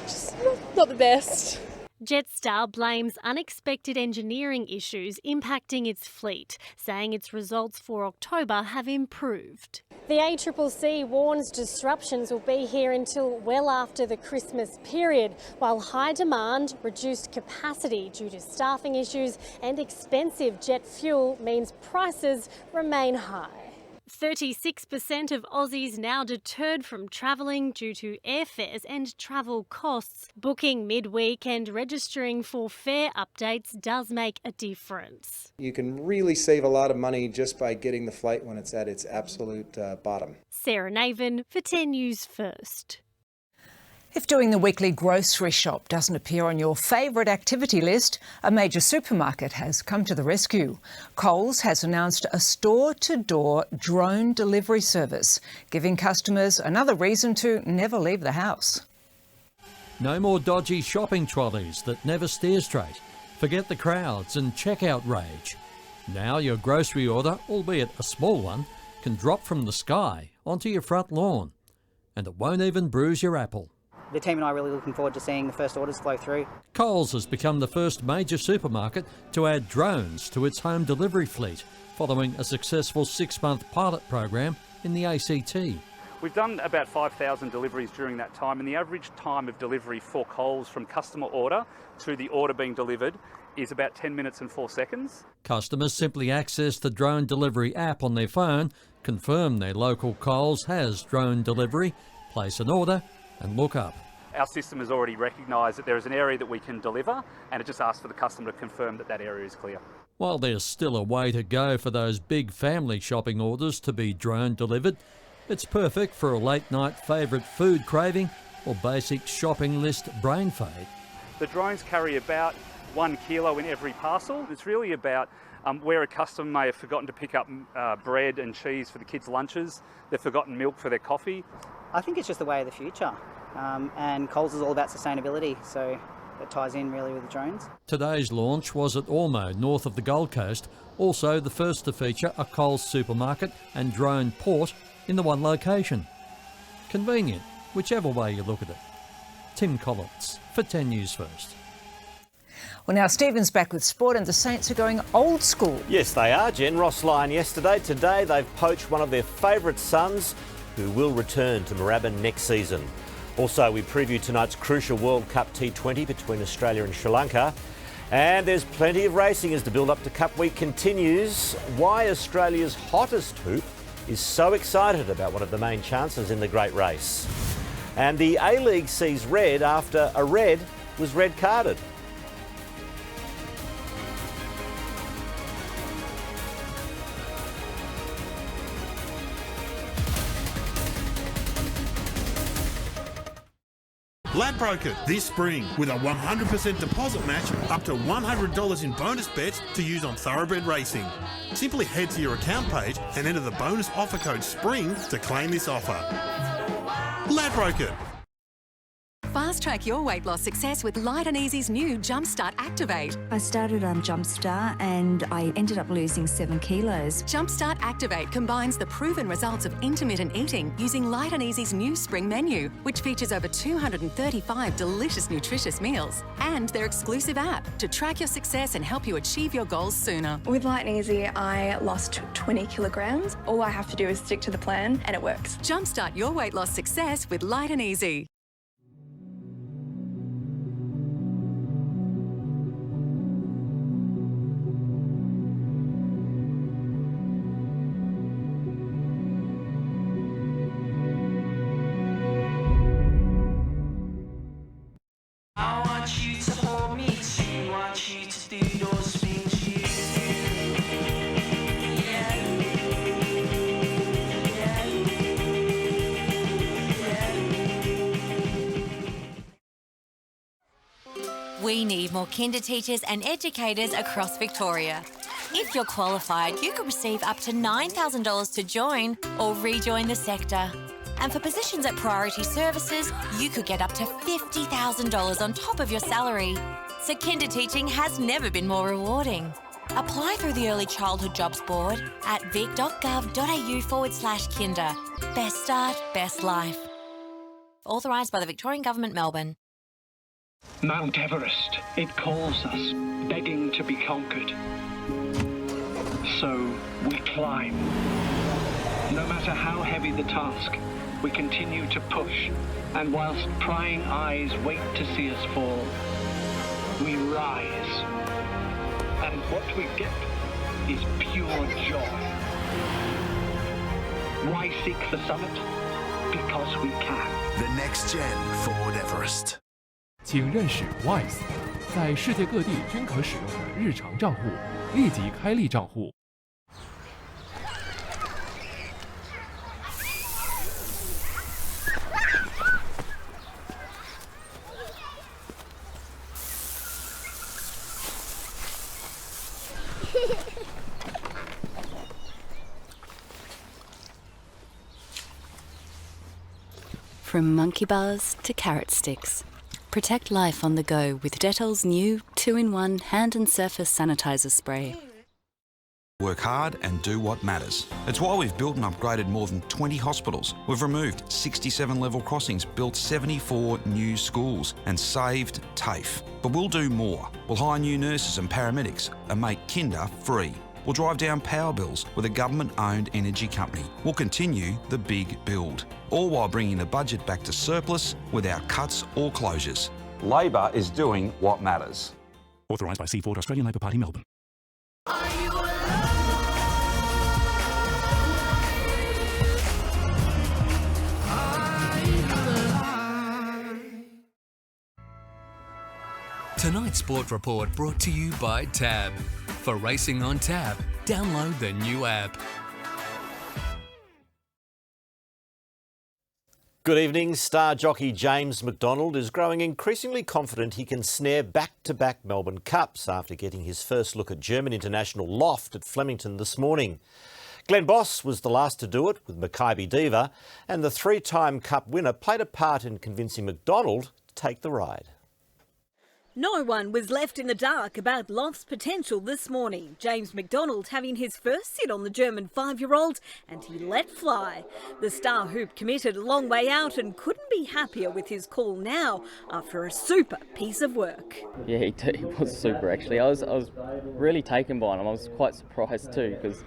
Just not the best. Jetstar blames unexpected engineering issues impacting its fleet, saying its results for October have improved. The ACCC warns disruptions will be here until well after the Christmas period, while high demand, reduced capacity due to staffing issues and expensive jet fuel means prices remain high. 36% of Aussies now deterred from travelling due to airfares and travel costs. Booking midweek and registering for fare updates does make a difference. You can really save a lot of money just by getting the flight when it's at its absolute bottom. Sarah Naven for 10 News First. If doing the weekly grocery shop doesn't appear on your favourite activity list, a major supermarket has come to the rescue. Coles has announced a store-to-door drone delivery service, giving customers another reason to never leave the house. No more dodgy shopping trolleys that never steer straight. Forget the crowds and checkout rage. Now your grocery order, albeit a small one, can drop from the sky onto your front lawn. And it won't even bruise your apple. The team and I are really looking forward to seeing the first orders flow through. Coles has become the first major supermarket to add drones to its home delivery fleet, following a successful 6-month pilot program in the ACT. We've done about 5,000 deliveries during that time, and the average time of delivery for Coles from customer order to the order being delivered is about 10 minutes and 4 seconds. Customers simply access the drone delivery app on their phone, confirm their local Coles has drone delivery, place an order and look up. Our system has already recognised that there is an area that we can deliver, and it just asks for the customer to confirm that that area is clear. While there's still a way to go for those big family shopping orders to be drone delivered, it's perfect for a late night favourite food craving or basic shopping list brain fade. The drones carry about 1 kilo in every parcel. It's really about where a customer may have forgotten to pick up bread and cheese for the kids' lunches, they've forgotten milk for their coffee. I think it's just the way of the future, and Coles is all about sustainability, so it ties in really with the drones. Today's launch was at Ormo, north of the Gold Coast, also the first to feature a Coles supermarket and drone port in the one location. Convenient, whichever way you look at it. Tim Collins for 10 News First. Well, now Stephen's back with sport, and the Saints are going old school. Yes, they are, Jen. Ross Lyon yesterday. Today they've poached one of their favourite sons, who will return to Moorabbin next season. Also, we preview tonight's crucial World Cup T20 between Australia and Sri Lanka. And there's plenty of racing as the build-up to Cup Week continues. Why Australia's hottest hoop is so excited about one of the main chances in the great race. And the A-League sees red after a red was red-carded. Ladbroker this spring with a 100% deposit match up to $100 in bonus bets to use on thoroughbred racing. Simply head to your account page and enter the bonus offer code SPRING to claim this offer. Ladbroker. Fast-track your weight loss success with Light and Easy's new Jumpstart Activate. I started on Jumpstart and I ended up losing 7 kilos. Jumpstart Activate combines the proven results of intermittent eating using Light and Easy's new spring menu, which features over 235 delicious, nutritious meals, and their exclusive app to track your success and help you achieve your goals sooner. With Light and Easy, I lost 20 kilograms. All I have to do is stick to the plan and it works. Jumpstart your weight loss success with Light and Easy. I want you to hold me too, want you to do those things you do. Yeah. We need more kinder teachers and educators across Victoria. If you're qualified, you could receive up to $9,000 to join or rejoin the sector. And for positions at Priority Services, you could get up to $50,000 on top of your salary. So kinder teaching has never been more rewarding. Apply through the Early Childhood Jobs Board at vic.gov.au/kinder. Best start, best life. Authorised by the Victorian Government, Melbourne. Mount Everest, it calls us, begging to be conquered. So we climb. No matter how heavy the task, we continue to push, and whilst prying eyes wait to see us fall, we rise. And what we get is pure joy. Why seek the summit? Because we can. The next gen Ford Everest. 请认识 Wise， 在世界各地均可使用的日常账户，立即开立账户。From monkey bars to carrot sticks. Protect life on the go with Dettol's new 2-in-1 hand and surface sanitizer spray. Work hard and do what matters. It's why we've built and upgraded more than 20 hospitals. We've removed 67 level crossings, built 74 new schools and saved TAFE. But we'll do more. We'll hire new nurses and paramedics and make kinder free. We'll drive down power bills with a government-owned energy company. We'll continue the big build, all while bringing the budget back to surplus without cuts or closures. Labor is doing what matters. Authorised by C4 Australian Labor Party, Melbourne. Tonight's Sport Report brought to you by Tab. For racing on Tab, download the new app. Good evening. Star jockey James McDonald is growing increasingly confident he can snare back-to-back Melbourne Cups after getting his first look at German international Loft at Flemington this morning. Glenn Boss was the last to do it with Maccabi Diva, and the three-time Cup winner played a part in convincing McDonald to take the ride. No one was left in the dark about Loft's potential this morning. James McDonald having his first sit on the German 5-year-old, and he let fly. The star hoop committed a long way out and couldn't be happier with his call now after a super piece of work. Yeah, he was super actually. I was really taken by him. I was quite surprised too because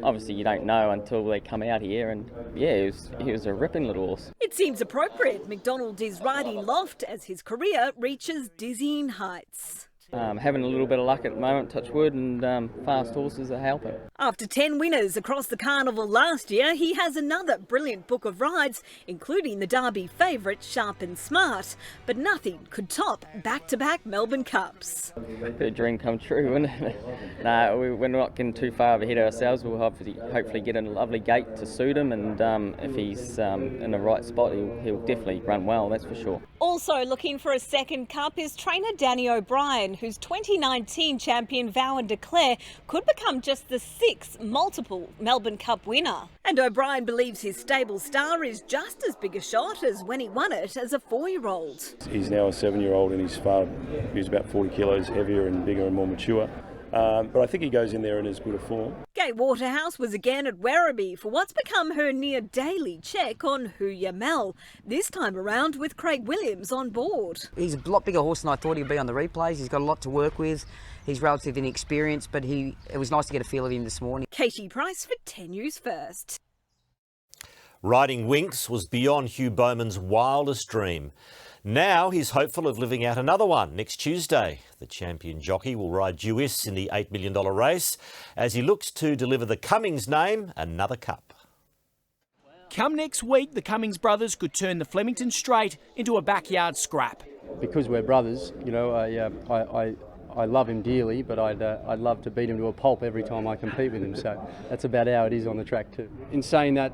obviously you don't know until they come out here, and yeah, he was a ripping little horse. It seems appropriate McDonald is riding Loft as his career reaches dizzying heights. Having a little bit of luck at the moment, touch wood, and fast horses are helping. After 10 winners across the carnival last year, he has another brilliant book of rides, including the Derby favourite Sharp and Smart. But nothing could top back-to-back Melbourne Cups. A dream come true, wouldn't it? No, we're not getting too far ahead of ourselves. We'll hopefully get in a lovely gate to suit him, and if he's in the right spot, he'll definitely run well, that's for sure. Also looking for a second cup is trainer Danny O'Brien, whose 2019 champion Vow and Declare could become just the 6th multiple Melbourne Cup winner. And O'Brien believes his stable star is just as big a shot as when he won it as a 4-year-old. He's now a 7-year-old and he's about 40 kilos heavier and bigger and more mature. But I think he goes in there in as good a form. Kate Waterhouse was again at Werribee for what's become her near-daily check on Who Ya Mel, this time around with Craig Williams on board. He's a lot bigger horse than I thought he'd be on the replays. He's got a lot to work with. He's relatively inexperienced, but it was nice to get a feel of him this morning. Keyte Price for 10 News First. Riding Winx was beyond Hugh Bowman's wildest dream. Now he's hopeful of living out another one next Tuesday. The champion jockey will ride Jewess in the $8 million race as he looks to deliver the Cummings name another cup. Come next week, the Cummings brothers could turn the Flemington Straight into a backyard scrap. Because we're brothers, you know, I love him dearly, but I'd love to beat him to a pulp every time I compete with him. So that's about how it is on the track too. In saying that,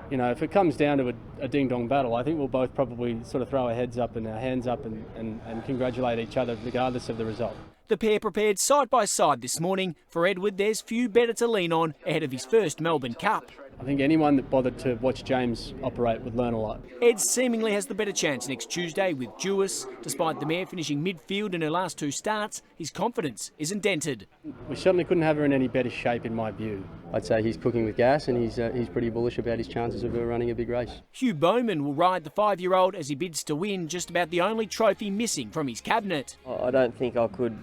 you know, if it comes down to a ding-dong battle, I think we'll both probably sort of throw our heads up and our hands up and congratulate each other regardless of the result. The pair prepared side by side this morning. For Edward, there's few better to lean on ahead of his first Melbourne Cup. I think anyone that bothered to watch James operate would learn a lot. Ed seemingly has the better chance next Tuesday with Jewess. Despite the mare finishing midfield in her last 2 starts, his confidence isn't dented. We certainly couldn't have her in any better shape in my view. I'd say he's cooking with gas and he's pretty bullish about his chances of her running a big race. Hugh Bowman will ride the 5-year-old as he bids to win just about the only trophy missing from his cabinet. I don't think I could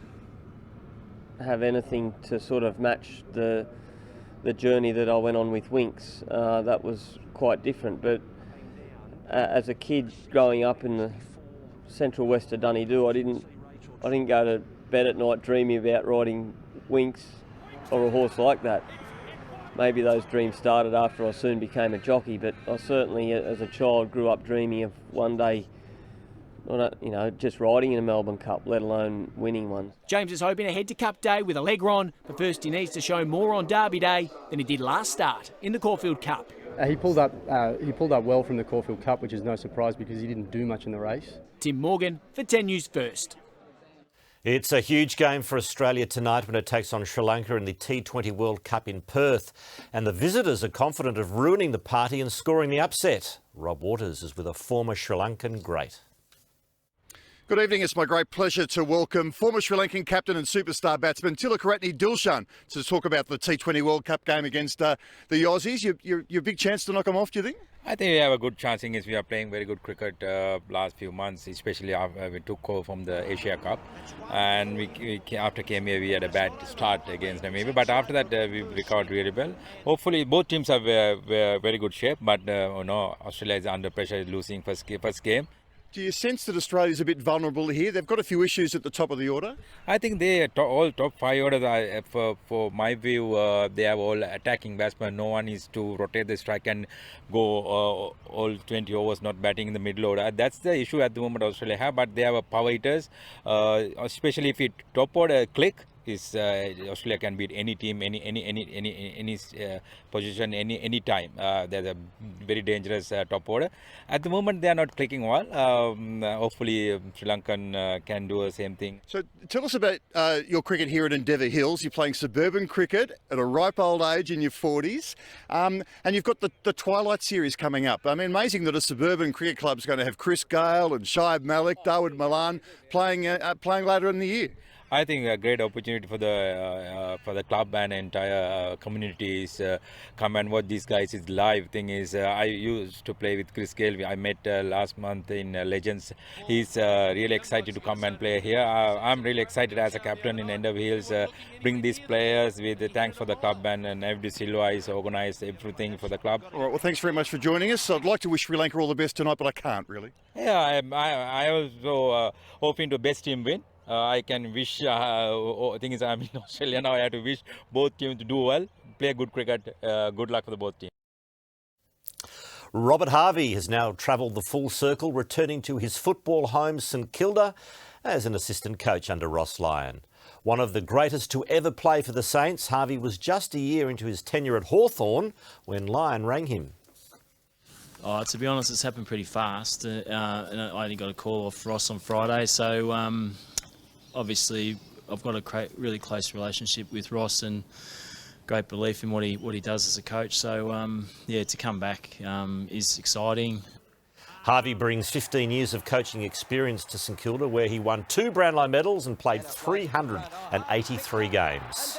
have anything to sort of match the journey that I went on with Winx. That was quite different, but as a kid growing up in the central west of Dunedoo, I didn't go to bed at night dreaming about riding Winx or a horse like that. Maybe those dreams started after I soon became a jockey, but I certainly as a child grew up dreaming of one day, you know, just riding in a Melbourne Cup, let alone winning one. James is hoping ahead to Cup Day with Allegron, but first he needs to show more on Derby Day than he did last start in the Caulfield Cup. He pulled up well from the Caulfield Cup, which is no surprise because he didn't do much in the race. Tim Morgan for 10 News First. It's a huge game for Australia tonight when it takes on Sri Lanka in the T20 World Cup in Perth. And the visitors are confident of ruining the party and scoring the upset. Rob Waters is with a former Sri Lankan great. Good evening. It's my great pleasure to welcome former Sri Lankan captain and superstar batsman Tilakarotne Dilshan to talk about the T20 World Cup game against the Aussies. Your big chance to knock them off, do you think? I think we have a good chance. Is we are playing very good cricket last few months, especially after we took over from the Asia Cup, and we after came here we had a bad start against them maybe, but after that we recovered really well. Hopefully both teams are very good shape, but Australia is under pressure, losing first game. Do you sense that Australia's a bit vulnerable here? They've got a few issues at the top of the order. I think they all top 5 orders are, for my view, they have all attacking batsmen. No one is to rotate the strike and go all 20 overs not batting in the middle order. That's the issue at the moment Australia have, but they have a power hitters, especially if it top order click. Australia can beat any team, any position, any time. They're a very dangerous top order. At the moment, they are not clicking well. Hopefully, Sri Lankan can do the same thing. So, tell us about your cricket here at Endeavour Hills. You're playing suburban cricket at a ripe old age in your 40s, and you've got the Twilight Series coming up. I mean, amazing that a suburban cricket club's going to have Chris Gale and Shoaib Malik, Dawood Malan playing later in the year. I think a great opportunity for the club and entire communities come and watch these guys. It's live thing is I used to play with Chris Gale. I met last month in Legends. He's really excited to come and play here. I'm really excited as a captain in Endeavour Hills. Bring these players with thanks for the club and FD Silva is organised everything for the club. All right. Well, thanks very much for joining us. I'd like to wish Sri Lanka all the best tonight, but I can't really. Yeah, I also hoping to best team win. I can wish, thing is I'm in Australia now, I have to wish both teams to do well, play good cricket, good luck for the both teams. Robert Harvey has now travelled the full circle, returning to his football home St Kilda as an assistant coach under Ross Lyon. One of the greatest to ever play for the Saints, Harvey was just a year into his tenure at Hawthorn when Lyon rang him. Oh, to be honest, it's happened pretty fast. And I only got a call off Ross on Friday, so obviously I've got a really close relationship with Ross and great belief in what he does as a coach. So yeah, to come back is exciting. Harvey brings 15 years of coaching experience to St Kilda, where he won 2 Brownlow medals and played 383 games.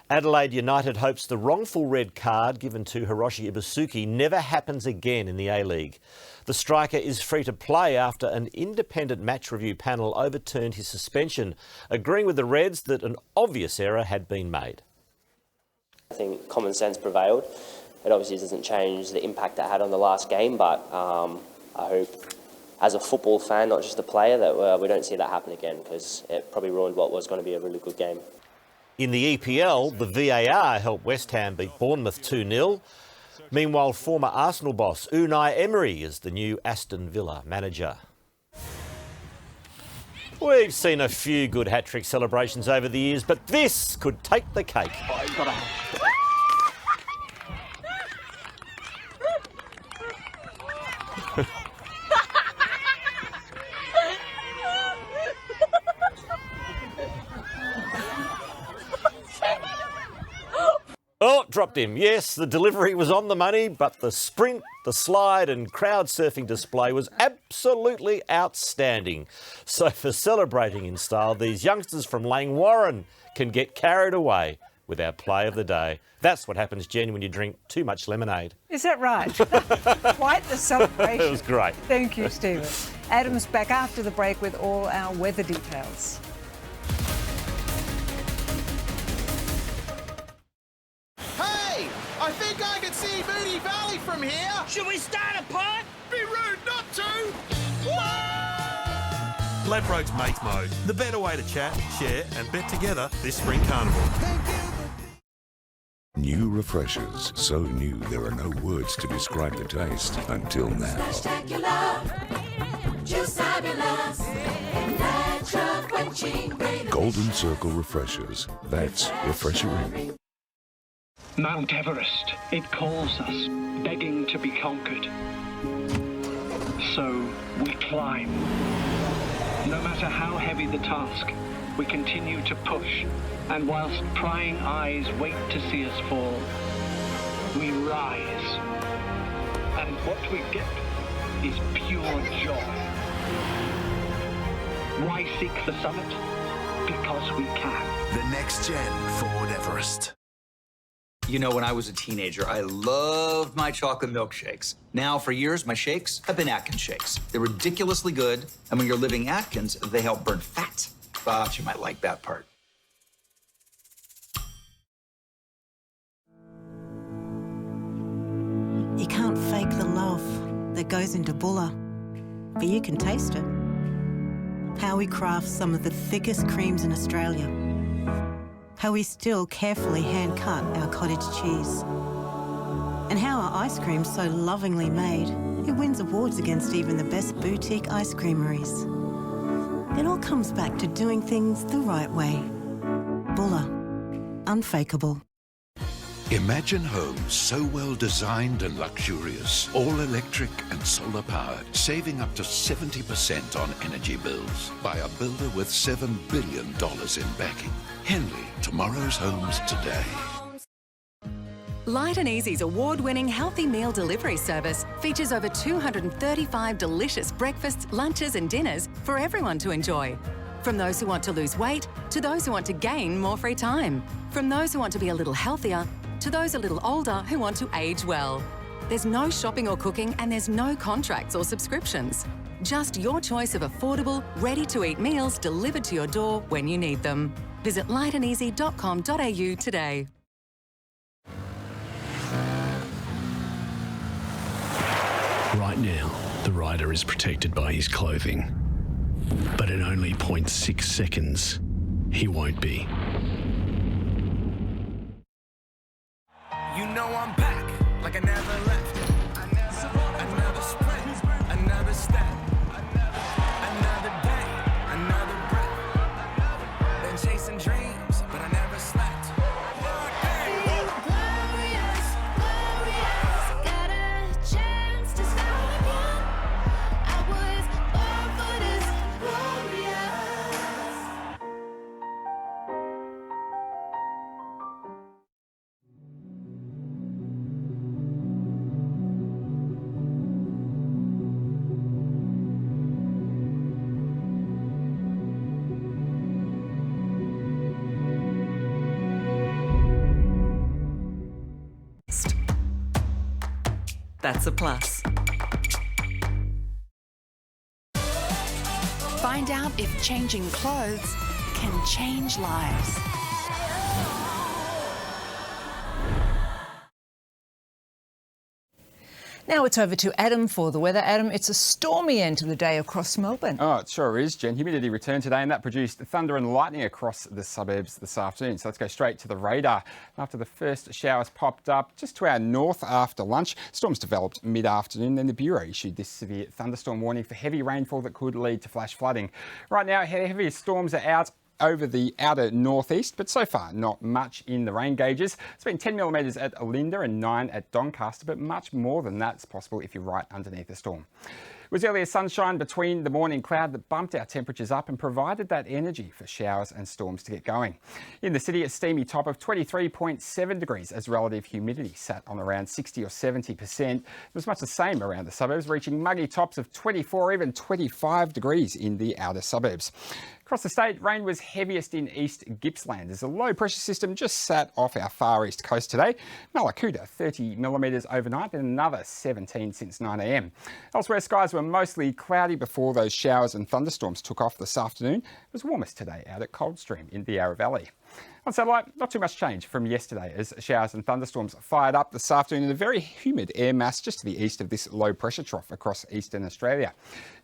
Adelaide United hopes the wrongful red card given to Hiroshi Ibusuki never happens again in the A-League. The striker is free to play after an independent match review panel overturned his suspension, agreeing with the Reds that an obvious error had been made. I think common sense prevailed. It obviously doesn't change the impact it had on the last game, but I hope as a football fan, not just a player, that we don't see that happen again, because it probably ruined what was going to be a really good game. In the EPL, the VAR helped West Ham beat Bournemouth 2-0. Meanwhile, former Arsenal boss Unai Emery is the new Aston Villa manager. We've seen a few good hat-trick celebrations over the years, but this could take the cake. Oh, dropped him. Yes, the delivery was on the money, but the sprint, the slide and crowd surfing display was absolutely outstanding. So for celebrating in style, these youngsters from Lang Warren can get carried away with our play of the day. That's what happens, Jen, when you drink too much lemonade. Is that right? Quite the celebration. It was great. Thank you, Stephen. Adam's back after the break with all our weather details. Hey! I think I can see Moonee Valley from here! Should we start a pot? Be rude not to! Ladbrokes Mates Mode, the better way to chat, share and bet together this spring carnival. New refreshers, so new there are no words to describe the taste until now. Golden Circle refreshers, that's refreshing. Mount Everest, it calls us, begging to be conquered. So we climb. No matter how heavy the task, we continue to push, and whilst prying eyes wait to see us fall, we rise. And what we get is pure joy. Why seek the summit? Because we can. The next gen Ford Everest. You know, when I was a teenager, I loved my chocolate milkshakes. Now, for years, my shakes have been Atkins shakes. They're ridiculously good, and when you're living Atkins, they help burn fat. Thought you might like that part. You can't fake the love that goes into Bulla, but you can taste it. How we craft some of the thickest creams in Australia. How we still carefully hand-cut our cottage cheese. And how our ice cream's so lovingly made, it wins awards against even the best boutique ice creameries. It all comes back to doing things the right way. Bulla. Unfakeable. Imagine homes so well designed and luxurious, all electric and solar powered, saving up to 70% on energy bills by a builder with $7 billion in backing. Henley, tomorrow's homes today. Light and Easy's award-winning healthy meal delivery service features over 235 delicious breakfasts, lunches and dinners for everyone to enjoy. From those who want to lose weight to those who want to gain more free time. From those who want to be a little healthier to those a little older who want to age well. There's no shopping or cooking and there's no contracts or subscriptions. Just your choice of affordable, ready-to-eat meals delivered to your door when you need them. Visit lightandeasy.com.au today. Right now, the rider is protected by his clothing. But in only 0.6 seconds, he won't be. You know I'm back, like I never left. Another sprint, another step. Another day, another breath. Been chasing dreams, but I never slept. Glorious, glorious, got a chance to stop you. I was born for this, glorious. That's a plus. Find out if changing clothes can change lives. Now it's over to Adam for the weather. Adam, it's a stormy end to the day across Melbourne. Oh, it sure is, Jen. Humidity returned today and that produced thunder and lightning across the suburbs this afternoon. So let's go straight to the radar. After the first showers popped up just to our north after lunch, storms developed mid-afternoon. Then the Bureau issued this severe thunderstorm warning for heavy rainfall that could lead to flash flooding. Right now, heaviest storms are out over the outer northeast, but so far not much in the rain gauges. It's been 10 millimetres at Olinda and 9 at Doncaster, but much more than that's possible if you're right underneath the storm. It was earlier sunshine between the morning cloud that bumped our temperatures up and provided that energy for showers and storms to get going. In the city, a steamy top of 23.7 degrees as relative humidity sat on around 60 or 70%. It was much the same around the suburbs, reaching muggy tops of 24, even 25 degrees in the outer suburbs. Across the state, rain was heaviest in East Gippsland as a low pressure system just sat off our far east coast today. Mallacoota, 30 millimetres overnight and another 17 since 9 a.m. Elsewhere, skies were mostly cloudy before those showers and thunderstorms took off this afternoon. It was warmest today out at Coldstream in the Yarra Valley. On satellite, not too much change from yesterday as showers and thunderstorms fired up this afternoon in a very humid air mass just to the east of this low pressure trough across eastern Australia.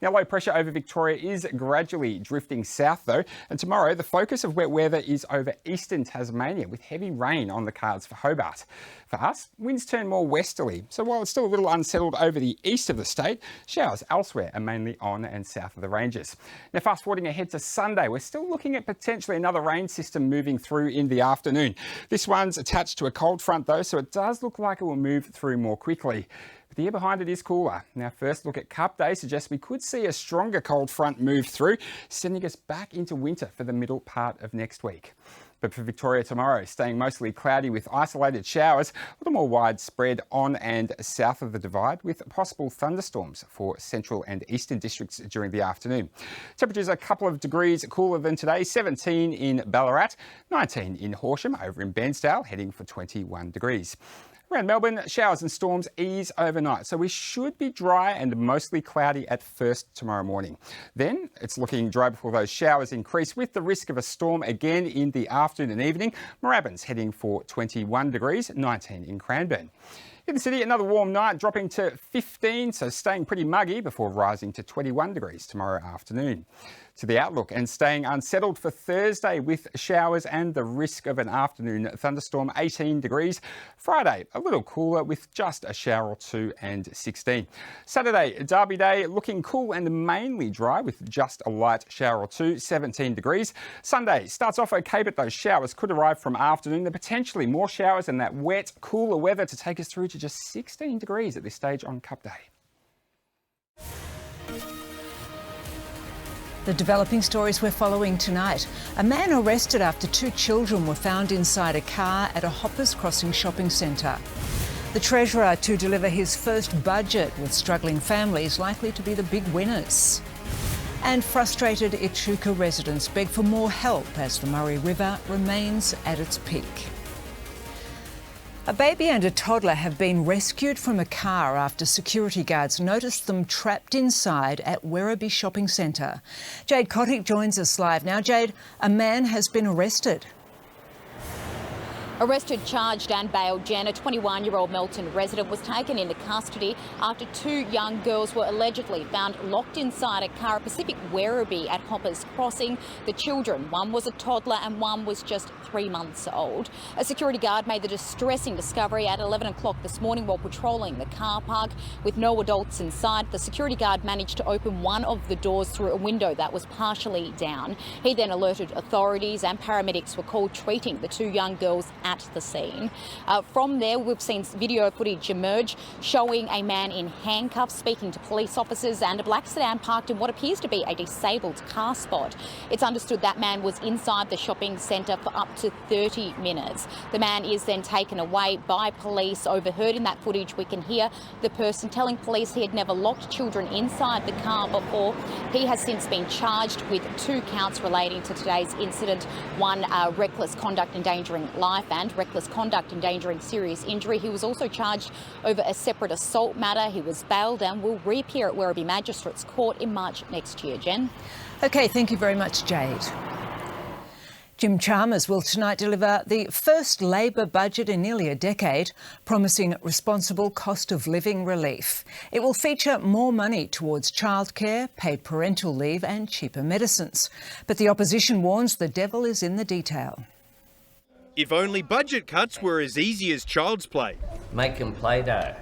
Now, low pressure over Victoria is gradually drifting south though, and tomorrow the focus of wet weather is over eastern Tasmania with heavy rain on the cards for Hobart. For us, winds turn more westerly, so while it's still a little unsettled over the east of the state, showers elsewhere are mainly on and south of the ranges. Now, fast forwarding ahead to Sunday, we're still looking at potentially another rain system moving through in the afternoon. This one's attached to a cold front though, so it does look like it will move through more quickly. But the air behind it is cooler. Now, first look at Cup Day suggests we could see a stronger cold front move through, sending us back into winter for the middle part of next week. But for Victoria tomorrow, staying mostly cloudy with isolated showers, a little more widespread on and south of the divide with possible thunderstorms for central and eastern districts during the afternoon. Temperatures are a couple of degrees cooler than today, 17 in Ballarat, 19 in Horsham, over in Bairnsdale, heading for 21 degrees. Around Melbourne, showers and storms ease overnight, so we should be dry and mostly cloudy at first tomorrow morning. Then it's looking dry before those showers increase with the risk of a storm again in the afternoon and evening. Moorabbin's heading for 21 degrees, 19 in Cranbourne. In the city, another warm night, dropping to 15, so staying pretty muggy before rising to 21 degrees tomorrow afternoon. To the outlook, and staying unsettled for Thursday with showers and the risk of an afternoon thunderstorm, 18 degrees. Friday, a little cooler with just a shower or two and 16. Saturday, Derby Day, looking cool and mainly dry with just a light shower or two, 17 degrees. Sunday starts off okay, but those showers could arrive from afternoon. There are potentially more showers and that wet, cooler weather to take us through to just 16 degrees at this stage on Cup Day. The developing stories we're following tonight. A man arrested after 2 children were found inside a car at a Hoppers Crossing shopping centre. The Treasurer to deliver his first budget, with struggling families likely to be the big winners. And frustrated Echuca residents beg for more help as the Murray River remains at its peak. A baby and a toddler have been rescued from a car after security guards noticed them trapped inside at Werribee Shopping Centre. Jade Kotick joins us live now. Jade, a man has been arrested. Arrested, charged and bailed, Jen, a 21-year-old Melton resident, was taken into custody after 2 young girls were allegedly found locked inside a car at Pacific Werribee at Hoppers Crossing. The children, one was a toddler and one was just 3 months old. A security guard made the distressing discovery at 11 o'clock this morning while patrolling the car park. With no adults inside, the security guard managed to open one of the doors through a window that was partially down. He then alerted authorities and paramedics were called, treating the 2 young girls at the scene. From there, we've seen video footage emerge showing a man in handcuffs speaking to police officers and a black sedan parked in what appears to be a disabled car spot. It's understood that man was inside the shopping centre for up to 30 minutes. The man is then taken away by police. Overheard in that footage, we can hear the person telling police he had never locked children inside the car before. He has since been charged with 2 counts relating to today's incident, one reckless conduct endangering life and reckless conduct endangering serious injury. He was also charged over a separate assault matter. He was bailed and will reappear at Werribee Magistrates Court in March next year. Jen? OK, thank you very much, Jade. Jim Chalmers will tonight deliver the first Labor budget in nearly a decade, promising responsible cost of living relief. It will feature more money towards childcare, paid parental leave and cheaper medicines. But the opposition warns the devil is in the detail. If only budget cuts were as easy as child's play. Make them play doh.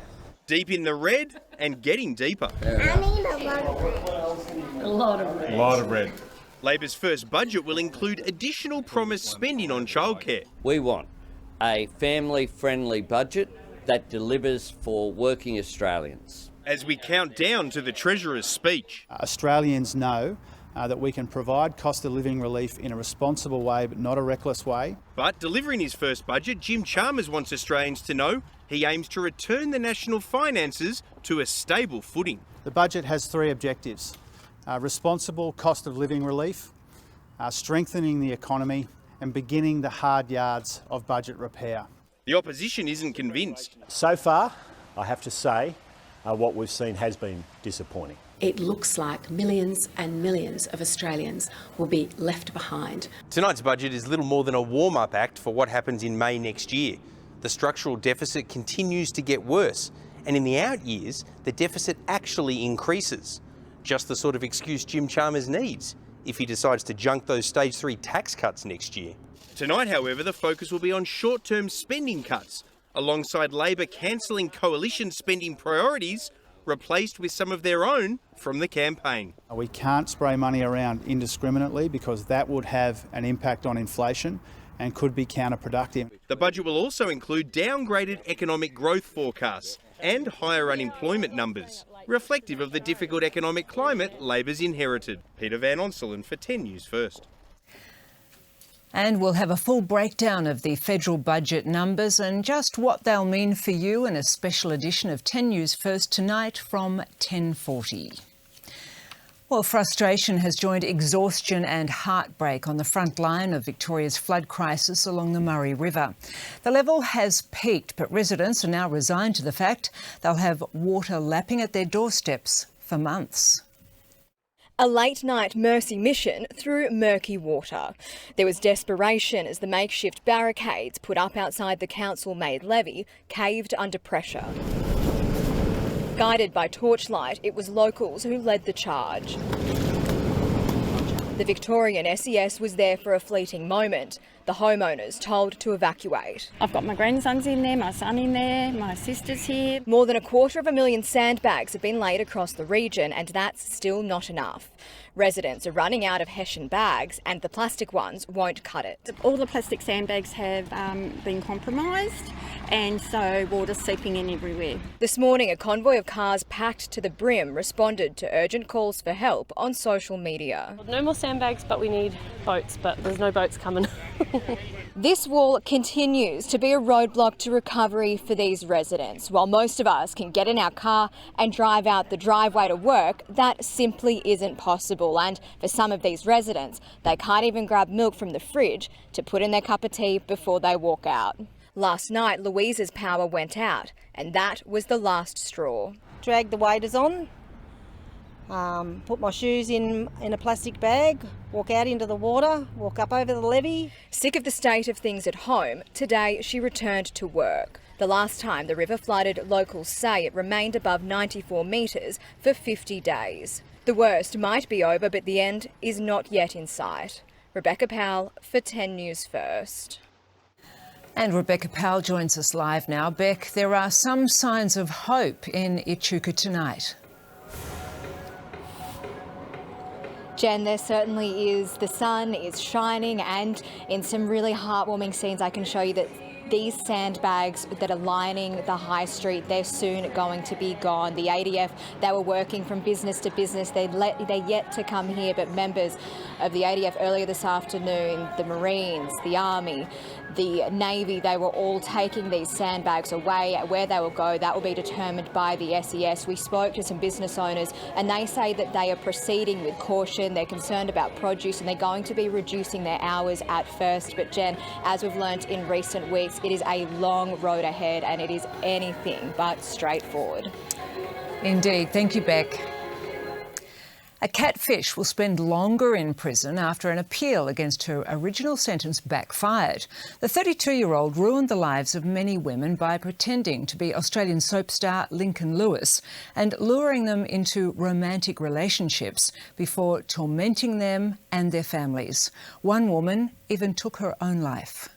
Deep in the red and getting deeper. I need a lot of red. A lot of red. A lot of red. Labor's first budget will include additional promised spending on childcare. We want a family-friendly budget that delivers for working Australians. As we count down to the Treasurer's speech. Australians know that we can provide cost of living relief in a responsible way, but not a reckless way. But delivering his first budget, Jim Chalmers wants Australians to know he aims to return the national finances to a stable footing. The budget has three objectives. Responsible cost of living relief, strengthening the economy and beginning the hard yards of budget repair. The opposition isn't convinced. So far, I have to say, what we've seen has been disappointing. It looks like millions and millions of Australians will be left behind. Tonight's budget is little more than a warm-up act for what happens in May next year. The structural deficit continues to get worse, and in the out years, the deficit actually increases. Just the sort of excuse Jim Chalmers needs if he decides to junk those stage 3 tax cuts next year. Tonight, however, the focus will be on short-term spending cuts, alongside Labor cancelling coalition spending priorities replaced with some of their own from the campaign. We can't spray money around indiscriminately because that would have an impact on inflation and could be counterproductive. The budget will also include downgraded economic growth forecasts and higher unemployment numbers, reflective of the difficult economic climate Labor's inherited. Peter Van Onselen for 10 News First. And we'll have a full breakdown of the federal budget numbers and just what they'll mean for you in a special edition of 10 News First tonight from 10:40. Well, frustration has joined exhaustion and heartbreak on the front line of Victoria's flood crisis along the Murray River. The level has peaked, but residents are now resigned to the fact they'll have water lapping at their doorsteps for months. A late-night mercy mission through murky water. There was desperation as the makeshift barricades put up outside the council-made levee caved under pressure. Guided by torchlight, it was locals who led the charge. The Victorian SES was there for a fleeting moment. The homeowners told to evacuate. I've got my grandsons in there, my son in there, my sister's here. More than 250,000 sandbags have been laid across the region, and that's still not enough. Residents are running out of Hessian bags and the plastic ones won't cut it. All the plastic sandbags have been compromised, and so water's seeping in everywhere. This morning, a convoy of cars packed to the brim responded to urgent calls for help on social media. No more sandbags, but we need boats, but there's no boats coming. This wall continues to be a roadblock to recovery for these residents. While most of us can get in our car and drive out the driveway to work, that simply isn't possible. And for some of these residents, they can't even grab milk from the fridge to put in their cup of tea before they walk out. Last night, Louisa's power went out, and that was the last straw. Drag the waders on, put my shoes in a plastic bag, walk out into the water, walk up over the levee. Sick of the state of things at home, today she returned to work. The last time the river flooded, locals say it remained above 94 metres for 50 days. The worst might be over, but the end is not yet in sight. Rebecca Powell for 10 News First. And Rebecca Powell joins us live now. Beck, there are some signs of hope in Echuca tonight. Jen, there certainly is. The sun is shining, and in some really heartwarming scenes I can show you that these sandbags that are lining the high street, they're soon going to be gone. The ADF, they were working from business to business. They're yet to come here, but members of the ADF earlier this afternoon, the Marines, the Army, the Navy, they were all taking these sandbags away. Where they will go, that will be determined by the SES. We spoke to some business owners and they say that they are proceeding with caution. They're concerned about produce and they're going to be reducing their hours at first. But Jen, as we've learnt in recent weeks, it is a long road ahead and it is anything but straightforward. Indeed. Thank you, Beck. A catfish will spend longer in prison after an appeal against her original sentence backfired. The 32-year-old ruined the lives of many women by pretending to be Australian soap star Lincoln Lewis and luring them into romantic relationships before tormenting them and their families. One woman even took her own life.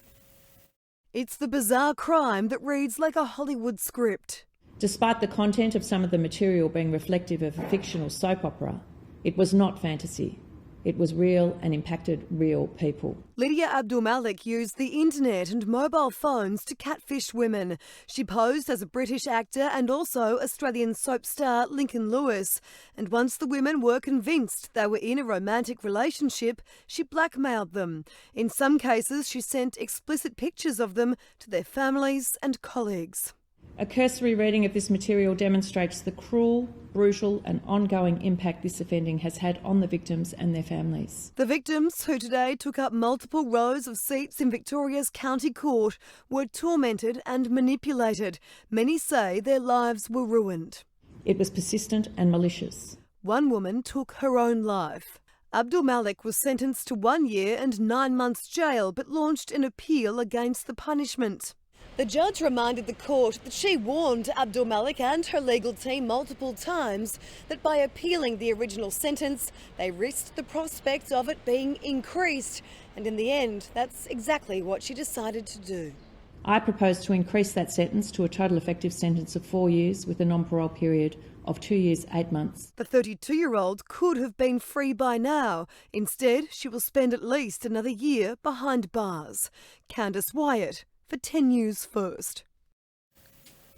It's the bizarre crime that reads like a Hollywood script. Despite the content of some of the material being reflective of a fictional soap opera, it was not fantasy. It was real and impacted real people. Lydia Abdul-Malik used the internet and mobile phones to catfish women. She posed as a British actor and also Australian soap star Lincoln Lewis. And once the women were convinced they were in a romantic relationship, she blackmailed them. In some cases, she sent explicit pictures of them to their families and colleagues. A cursory reading of this material demonstrates the cruel, brutal and ongoing impact this offending has had on the victims and their families. The victims, who today took up multiple rows of seats in Victoria's County Court, were tormented and manipulated. Many say their lives were ruined. It was persistent and malicious. One woman took her own life. Abdul-Malik was sentenced to 1 year and 9 months jail but launched an appeal against the punishment. The judge reminded the court that she warned Abdul-Malik and her legal team multiple times that by appealing the original sentence, they risked the prospect of it being increased. And in the end, that's exactly what she decided to do. I propose to increase that sentence to a total effective sentence of 4 years with a non-parole period of 2 years, 8 months. The 32-year-old could have been free by now. Instead, she will spend at least another year behind bars. Candice Wyatt for 10 News First.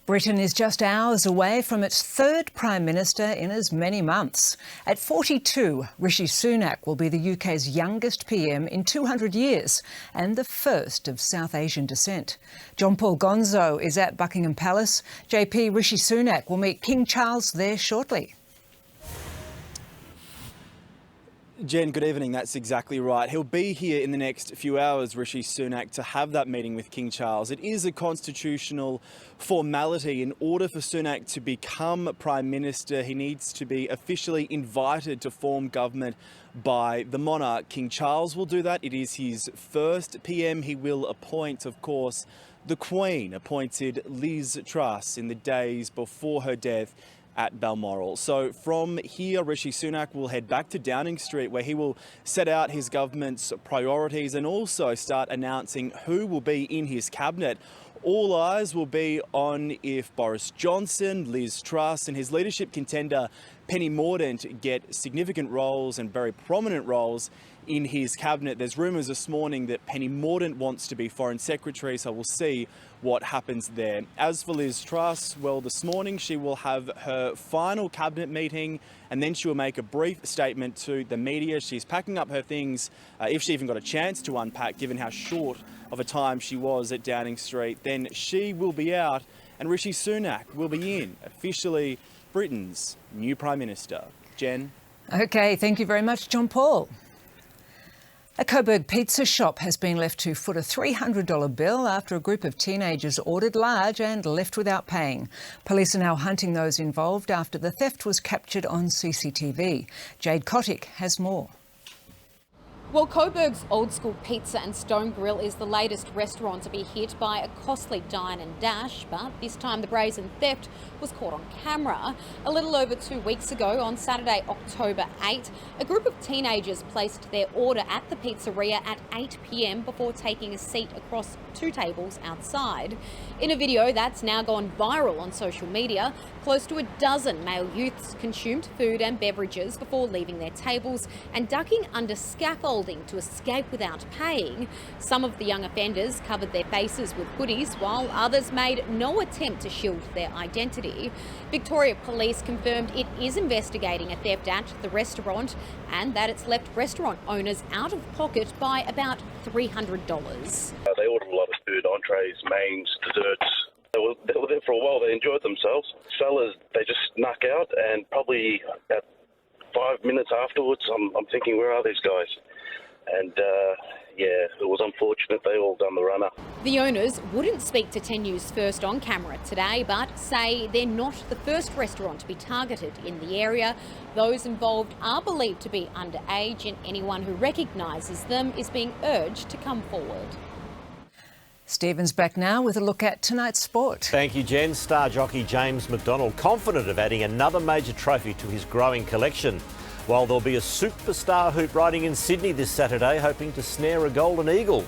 Britain is just hours away from its third Prime Minister in as many months. At 42, Rishi Sunak will be the UK's youngest PM in 200 years and the first of South Asian descent. John Paul Gonzo is at Buckingham Palace. JP, Rishi Sunak will meet King Charles there shortly. Jen, good evening. That's exactly right. He'll be here in the next few hours, Rishi Sunak, to have that meeting with King Charles. It is a constitutional formality. In order for Sunak to become Prime Minister, he needs to be officially invited to form government by the monarch. King Charles will do that. It is his first PM. He will appoint, of course, the Queen appointed Liz Truss in the days before her death at Balmoral. So from here, Rishi Sunak will head back to Downing Street, where he will set out his government's priorities and also start announcing who will be in his cabinet. All eyes will be on if Boris Johnson, Liz Truss and his leadership contender Penny Mordaunt get significant roles and very prominent roles in his cabinet. There's rumours this morning that Penny Mordaunt wants to be Foreign Secretary, so we'll see what happens there. As for Liz Truss, well, this morning she will have her final cabinet meeting and then she will make a brief statement to the media. She's packing up her things, if she even got a chance to unpack, given how short of a time she was at Downing Street. Then she will be out and Rishi Sunak will be in, officially Britain's new Prime Minister. Jen? OK, thank you very much, John Paul. A Coburg pizza shop has been left to foot a $300 bill after a group of teenagers ordered large and left without paying. Police are now hunting those involved after the theft was captured on CCTV. Jade Kotick has more. Well, Coburg's Old School Pizza and Stone Grill is the latest restaurant to be hit by a costly dine and dash, but this time the brazen theft was caught on camera. A little over 2 weeks ago, on Saturday, October 8, a group of teenagers placed their order at the pizzeria at 8 p.m. before taking a seat across 2 tables outside. In a video that's now gone viral on social media, close to a dozen male youths consumed food and beverages before leaving their tables and ducking under scaffolds building to escape without paying. Some of the young offenders covered their faces with hoodies, while others made no attempt to shield their identity. Victoria Police confirmed it is investigating a theft at the restaurant and that it's left restaurant owners out of pocket by about $300. They ordered a lot of food, entrees, mains, desserts. They were there for a while. They enjoyed themselves. Sellers, they just snuck out, and probably about 5 minutes afterwards, I'm thinking, where are these guys? And yeah, it was unfortunate. They all done the runner. The owners wouldn't speak to 10 News First on camera today, but say they're not the first restaurant to be targeted in the area. Those involved are believed to be underage, and anyone who recognises them is being urged to come forward. Stephen's back now with a look at tonight's sport. Thank you, Jen. Star jockey James McDonald confident of adding another major trophy to his growing collection. While there'll be a superstar hoop riding in Sydney this Saturday, hoping to snare a golden eagle.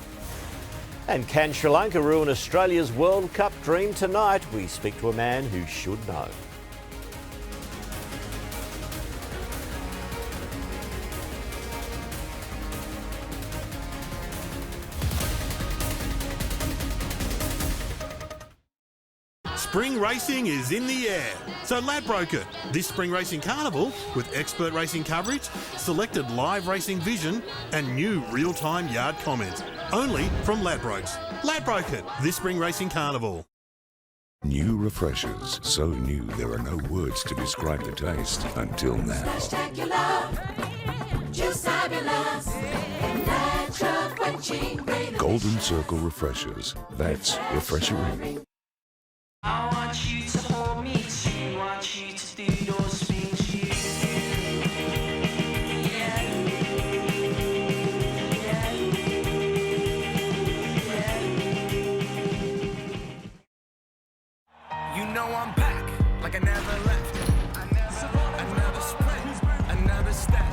And can Sri Lanka ruin Australia's World Cup dream tonight? We speak to a man who should know. Spring racing is in the air, so Ladbroke it. This Spring Racing Carnival, with expert racing coverage, selected live racing vision and new real-time yard comments. Only from Ladbrokes. Ladbroke it, this Spring Racing Carnival. New refreshers, so new there are no words to describe the taste until now. Golden Circle refreshers, that's refreshing. I want you to hold me too, want you to do those things you You know I'm back, like I never left. Another sprint, another step.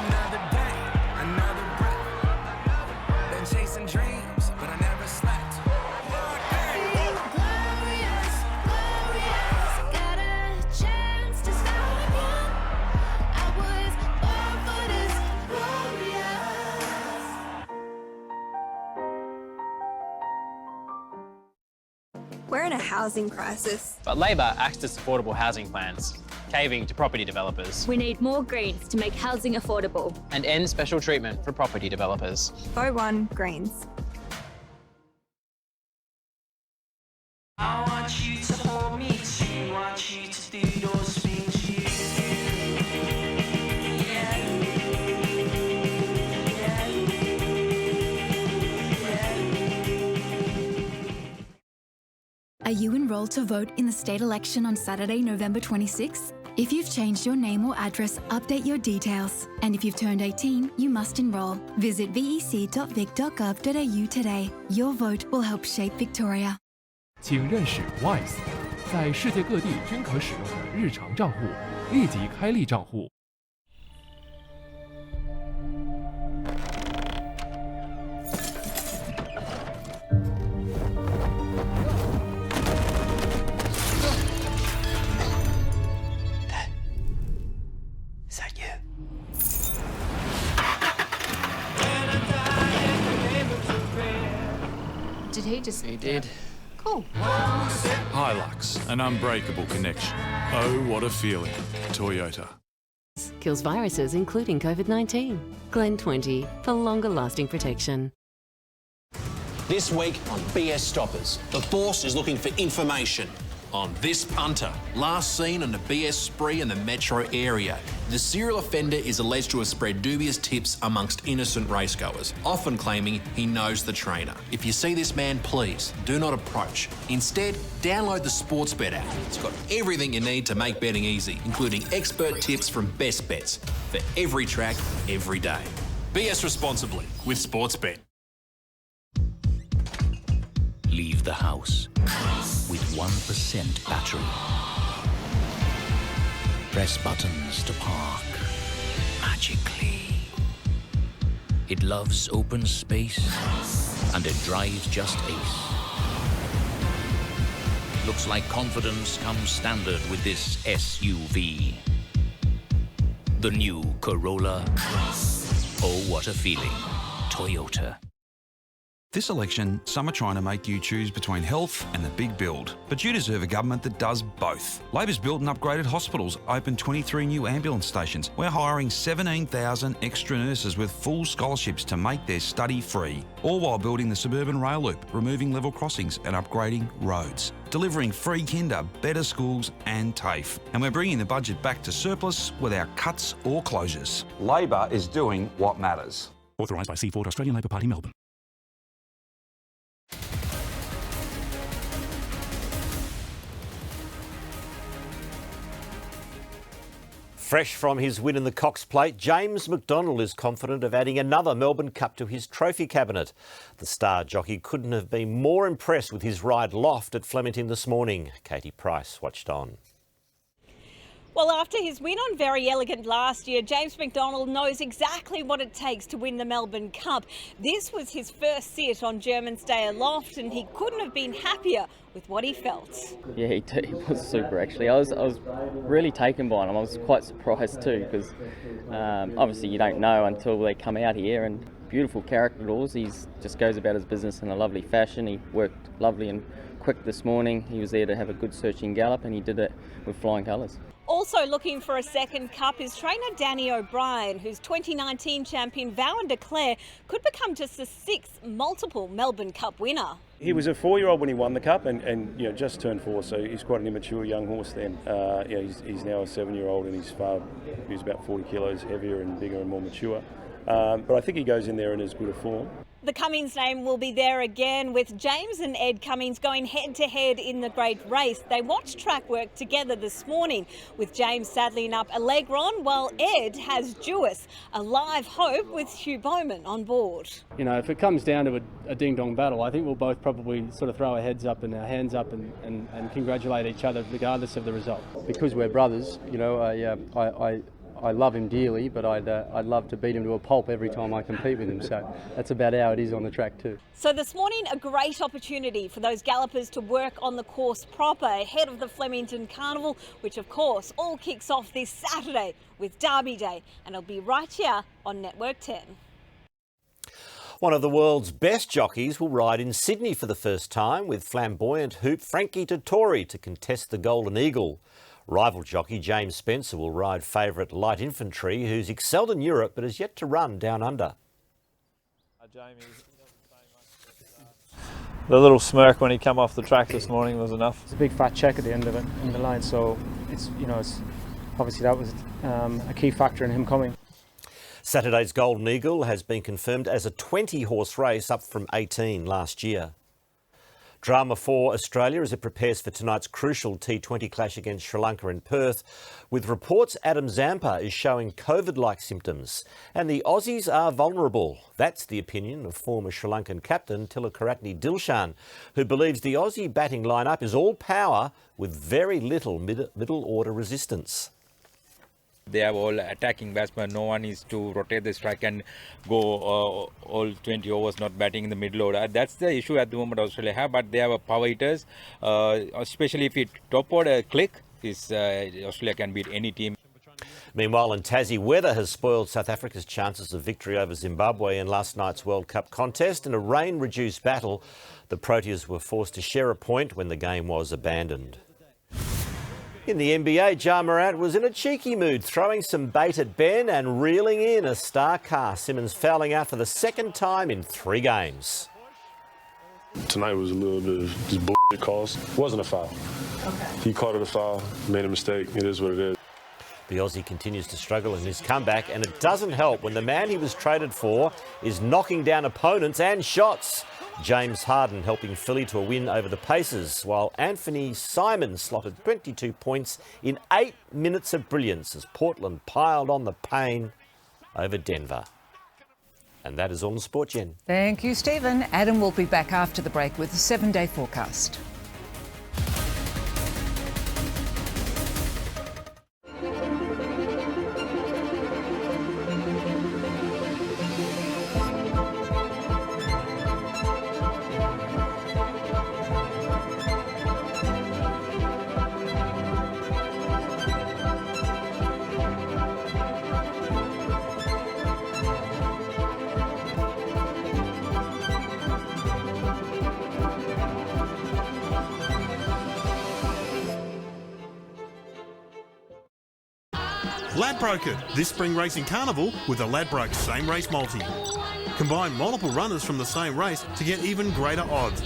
Another day, another breath. Been chasing dreams, but I never slept. We're in a housing crisis. But Labor axed its affordable housing plans, caving to property developers. We need more Greens to make housing affordable. And end special treatment for property developers. Vote 1 Greens. I want you to hold me too, want you to do those things you Are you enrolled to vote in the state election on Saturday, November 26th? If you've changed your name or address, update your details. And if you've turned 18, you must enrol. Visit vec.vic.gov.au today. Your vote will help shape Victoria. 请认识 Wise， 在世界各地均可使用的日常账户，立即开立账户。Is that you? Did he just... He did. Cool. Hilux, an unbreakable connection. Oh, what a feeling. Toyota. Kills viruses, including COVID-19. Glen 20 for longer lasting protection. This week on BS Stoppers, the Force is looking for information on this punter, last seen on a BS spree in the metro area. The serial offender is alleged to have spread dubious tips amongst innocent racegoers, often claiming he knows the trainer. If you see this man, please do not approach. Instead, download the Sportsbet app. It's got everything you need to make betting easy, including expert tips from Best Bets for every track, every day. BS responsibly with Sportsbet. Leave the house with 1% battery. Press buttons to park magically. It loves open space and it drives just ace. Looks like confidence comes standard with this SUV. The new Corolla Oh, what a feeling. Toyota. This election, some are trying to make you choose between health and the big build. But you deserve a government that does both. Labor's built and upgraded hospitals, opened 23 new ambulance stations. We're hiring 17,000 extra nurses with full scholarships to make their study free. All while building the suburban rail loop, removing level crossings and upgrading roads. Delivering free kinder, better schools and TAFE. And we're bringing the budget back to surplus without cuts or closures. Labor is doing what matters. Authorised by C4 Australian Labor Party, Melbourne. Fresh from his win in the Cox Plate, James McDonald is confident of adding another Melbourne Cup to his trophy cabinet. The star jockey couldn't have been more impressed with his ride loft at Flemington this morning. Keyte Price watched on. Well, after his win on Very Elegant last year, James McDonald knows exactly what it takes to win the Melbourne Cup. This was his first sit on German Stay Aloft, and he couldn't have been happier with what he felt. Yeah, he was super actually. I was really taken by him. I was quite surprised too, because obviously you don't know until they come out here. And beautiful character horse. He just goes about his business in a lovely fashion. He worked lovely and quick this morning. He was there to have a good searching gallop, and he did it with flying colours. Also looking for a second cup is trainer Danny O'Brien, whose 2019 champion Vow and Declare could become just the sixth multiple Melbourne Cup winner. He was a 4-year-old when he won the Cup and you know, just turned 4, so he's quite an immature young horse then. He's now a 7-year-old and he's about 40 kilos heavier and bigger and more mature. But I think he goes in there in as good a form. The Cummings name will be there again, with James and Ed Cummings going head-to-head in the great race. They watched track work together this morning, with James saddling up Allegron, while Ed has Jewess, a live hope with Hugh Bowman on board. You know, if it comes down to a ding-dong battle, I think we'll both probably sort of throw our heads up and our hands up and congratulate each other regardless of the result. Because we're brothers, you know, I love him dearly, but I'd love to beat him to a pulp every time I compete with him. So that's about how it is on the track too. So this morning, a great opportunity for those gallopers to work on the course proper ahead of the Flemington Carnival, which of course all kicks off this Saturday with Derby Day, and it'll be right here on Network 10. One of the world's best jockeys will ride in Sydney for the first time, with flamboyant hoop Frankie Dettori to contest the Golden Eagle. Rival jockey James Spencer will ride favourite Light Infantry, who's excelled in Europe but has yet to run down under. The little smirk when he came off the track this morning was enough. It's a big fat check at the end of it in the line, so it's obviously that was a key factor in him coming. Saturday's Golden Eagle has been confirmed as a 20-horse race, up from 18 last year. Drama for Australia as it prepares for tonight's crucial T20 clash against Sri Lanka in Perth, with reports Adam Zampa is showing COVID-like symptoms and the Aussies are vulnerable. That's the opinion of former Sri Lankan captain Tilakarati Dilshan, who believes the Aussie batting lineup is all power with very little middle-order resistance. They have all attacking batsmen. No one is to rotate the strike and go all 20 overs not batting in the middle order. That's the issue at the moment Australia have, but they have a power hitters, especially if it top order click, Australia can beat any team. Meanwhile, in Tassie, weather has spoiled South Africa's chances of victory over Zimbabwe in last night's World Cup contest. In a rain-reduced battle, the Proteas were forced to share a point when the game was abandoned. In the NBA, Ja Morant was in a cheeky mood, throwing some bait at Ben and reeling in a star car. Simmons fouling out for the second time in 3 games. Tonight was a little bit of just bullshit calls. It wasn't a foul. Okay. He called it a foul, made a mistake. It is what it is. The Aussie continues to struggle in his comeback, and it doesn't help when the man he was traded for is knocking down opponents and shots. James Harden helping Philly to a win over the Pacers, while Anthony Simon slotted 22 points in 8 minutes of brilliance as Portland piled on the pain over Denver. And that is all in Sport, Jen. Thank you, Stephen. Adam will be back after the break with a 7-day forecast. Ladbroke this spring racing carnival with a Ladbroke same race multi. Combine multiple runners from the same race to get even greater odds.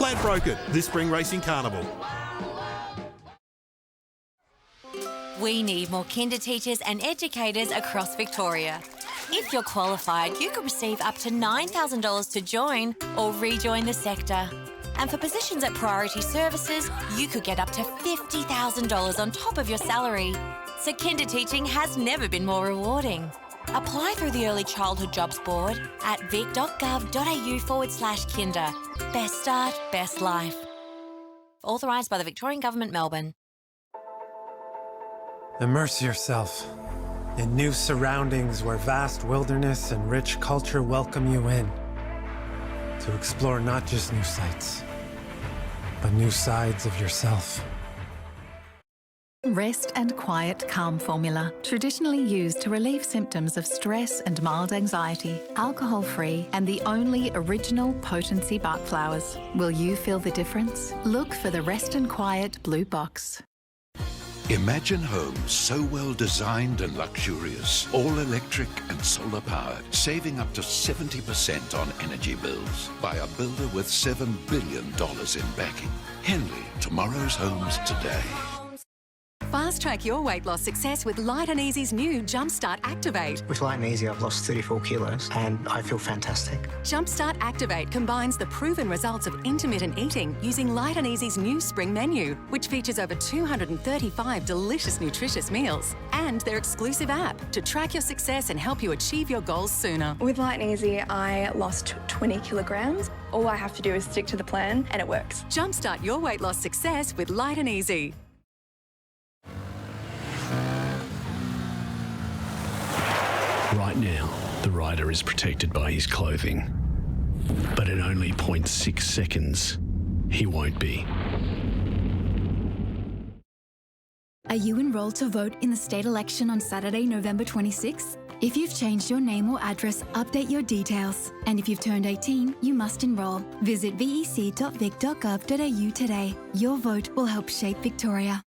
Ladbroke this spring racing carnival. We need more kinder teachers and educators across Victoria. If you're qualified, you could receive up to $9,000 to join or rejoin the sector. And for positions at Priority Services, you could get up to $50,000 on top of your salary. So kinder teaching has never been more rewarding. Apply through the Early Childhood Jobs Board at vic.gov.au/kinder. Best start, best life. Authorised by the Victorian Government, Melbourne. Immerse yourself in new surroundings where vast wilderness and rich culture welcome you in to explore not just new sights, but new sides of yourself. Rest and Quiet Calm Formula, traditionally used to relieve symptoms of stress and mild anxiety, alcohol-free and the only original potency bark flowers. Will you feel the difference? Look for the Rest and Quiet blue box. Imagine homes so well designed and luxurious, all electric and solar powered, saving up to 70% on energy bills by a builder with $7 billion in backing. Henley, tomorrow's homes today. Fast track your weight loss success with Light and Easy's new Jumpstart Activate. With Light and Easy, I've lost 34 kilos and I feel fantastic. Jumpstart Activate combines the proven results of intermittent eating using Light and Easy's new spring menu, which features over 235 delicious, nutritious meals, and their exclusive app to track your success and help you achieve your goals sooner. With Light and Easy, I lost 20 kilograms. All I have to do is stick to the plan and it works. Jumpstart your weight loss success with Light and Easy. Right now, the rider is protected by his clothing. But in only 0.6 seconds, he won't be. Are you enrolled to vote in the state election on Saturday, November 26th? If you've changed your name or address, update your details. And if you've turned 18, you must enrol. Visit vec.vic.gov.au today. Your vote will help shape Victoria.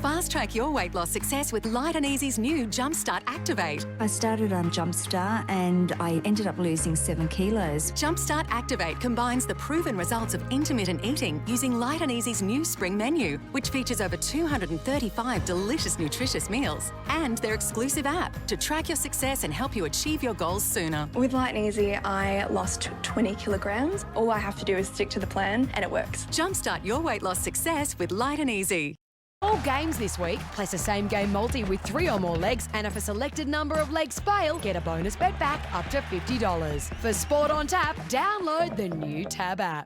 Fast track your weight loss success with Light and Easy's new Jumpstart Activate. I started on Jumpstart and I ended up losing 7 kilos. Jumpstart Activate combines the proven results of intermittent eating using Light and Easy's new spring menu, which features over 235 delicious, nutritious meals, and their exclusive app to track your success and help you achieve your goals sooner. With Light and Easy, I lost 20 kilograms. All I have to do is stick to the plan and it works. Jumpstart your weight loss success with Light and Easy. All games this week. Place a same-game multi with 3 or more legs, and if a selected number of legs fail, get a bonus bet back up to $50. For Sport on Tap, download the new Tab app.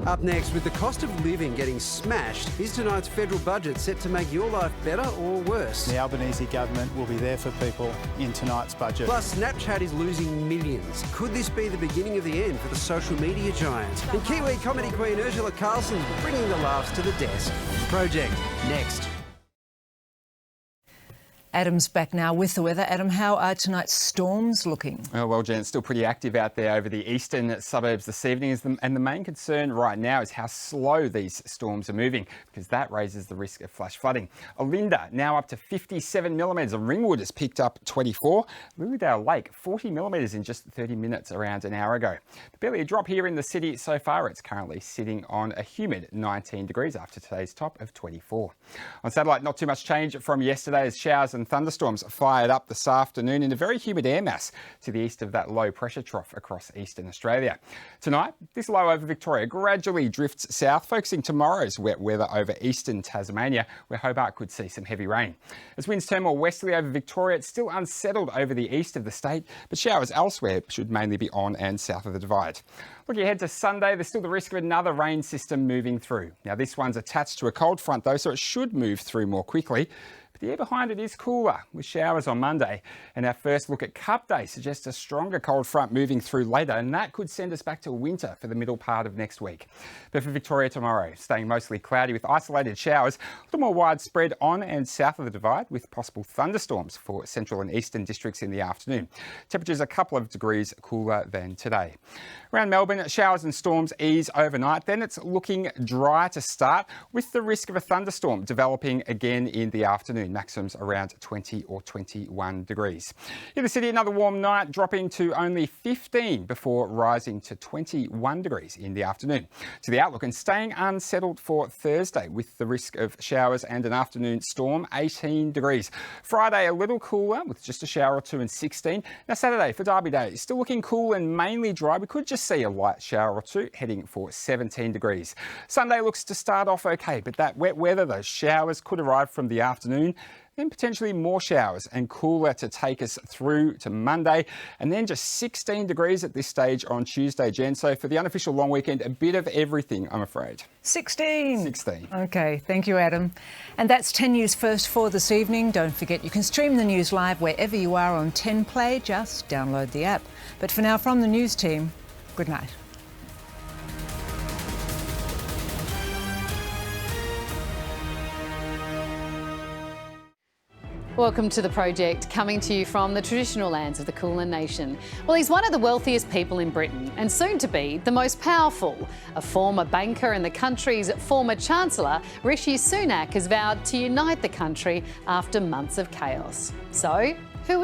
Up next, with the cost of living getting smashed, is tonight's federal budget set to make your life better or worse? The Albanese government will be there for people in tonight's budget. Plus, Snapchat is losing millions. Could this be the beginning of the end for the social media giant? And Kiwi comedy queen Ursula Carlson's bringing the laughs to the desk. Project, next. Adam's back now with the weather. Adam, how are tonight's storms looking? Oh, well, Jen, it's still pretty active out there over the eastern suburbs this evening. And the main concern right now is how slow these storms are moving, because that raises the risk of flash flooding. Olinda now up to 57 millimetres, and Ringwood has picked up 24. Lilydale Lake, 40 millimetres in just 30 minutes around an hour ago. But barely a drop here in the city so far. It's currently sitting on a humid 19 degrees after today's top of 24. On satellite, not too much change from yesterday as showers and thunderstorms fired up this afternoon in a very humid air mass to the east of that low pressure trough across eastern Australia. Tonight, this low over Victoria gradually drifts south, focusing tomorrow's wet weather over eastern Tasmania, where Hobart could see some heavy rain. As winds turn more westerly over Victoria, it's still unsettled over the east of the state, but showers elsewhere should mainly be on and south of the divide. Looking ahead to Sunday, there's still the risk of another rain system moving through. Now, this one's attached to a cold front though, so it should move through more quickly. But the air behind it is cooler, with showers on Monday. And our first look at Cup Day suggests a stronger cold front moving through later, and that could send us back to winter for the middle part of next week. But for Victoria tomorrow, staying mostly cloudy with isolated showers, a little more widespread on and south of the Divide, with possible thunderstorms for central and eastern districts in the afternoon. Temperatures a couple of degrees cooler than today. Around Melbourne, showers and storms ease overnight. Then it's looking dry to start, with the risk of a thunderstorm developing again in the afternoon. Maximums around 20 or 21 degrees. In the city, another warm night, dropping to only 15 before rising to 21 degrees in the afternoon. To the outlook, and staying unsettled for Thursday, with the risk of showers and an afternoon storm, 18 degrees. Friday, a little cooler with just a shower or two and 16. Now Saturday for Derby Day, still looking cool and mainly dry. We could just see a light shower or two, heading for 17 degrees. Sunday looks to start off okay, but that wet weather, those showers could arrive from the afternoon, then potentially more showers and cooler to take us through to Monday, and then just 16 degrees at this stage on Tuesday, Jen. So for the unofficial long weekend, a bit of everything, I'm afraid. 16. Okay, thank you, Adam. And that's 10 News First for this evening. Don't forget you can stream the news live wherever you are on 10 Play. Just download the app. But for now, from the news team, good night. Welcome to The Project, coming to you from the traditional lands of the Kulin Nation. Well, he's one of the wealthiest people in Britain and soon to be the most powerful. A former banker and the country's former Chancellor, Rishi Sunak, has vowed to unite the country after months of chaos. So, who is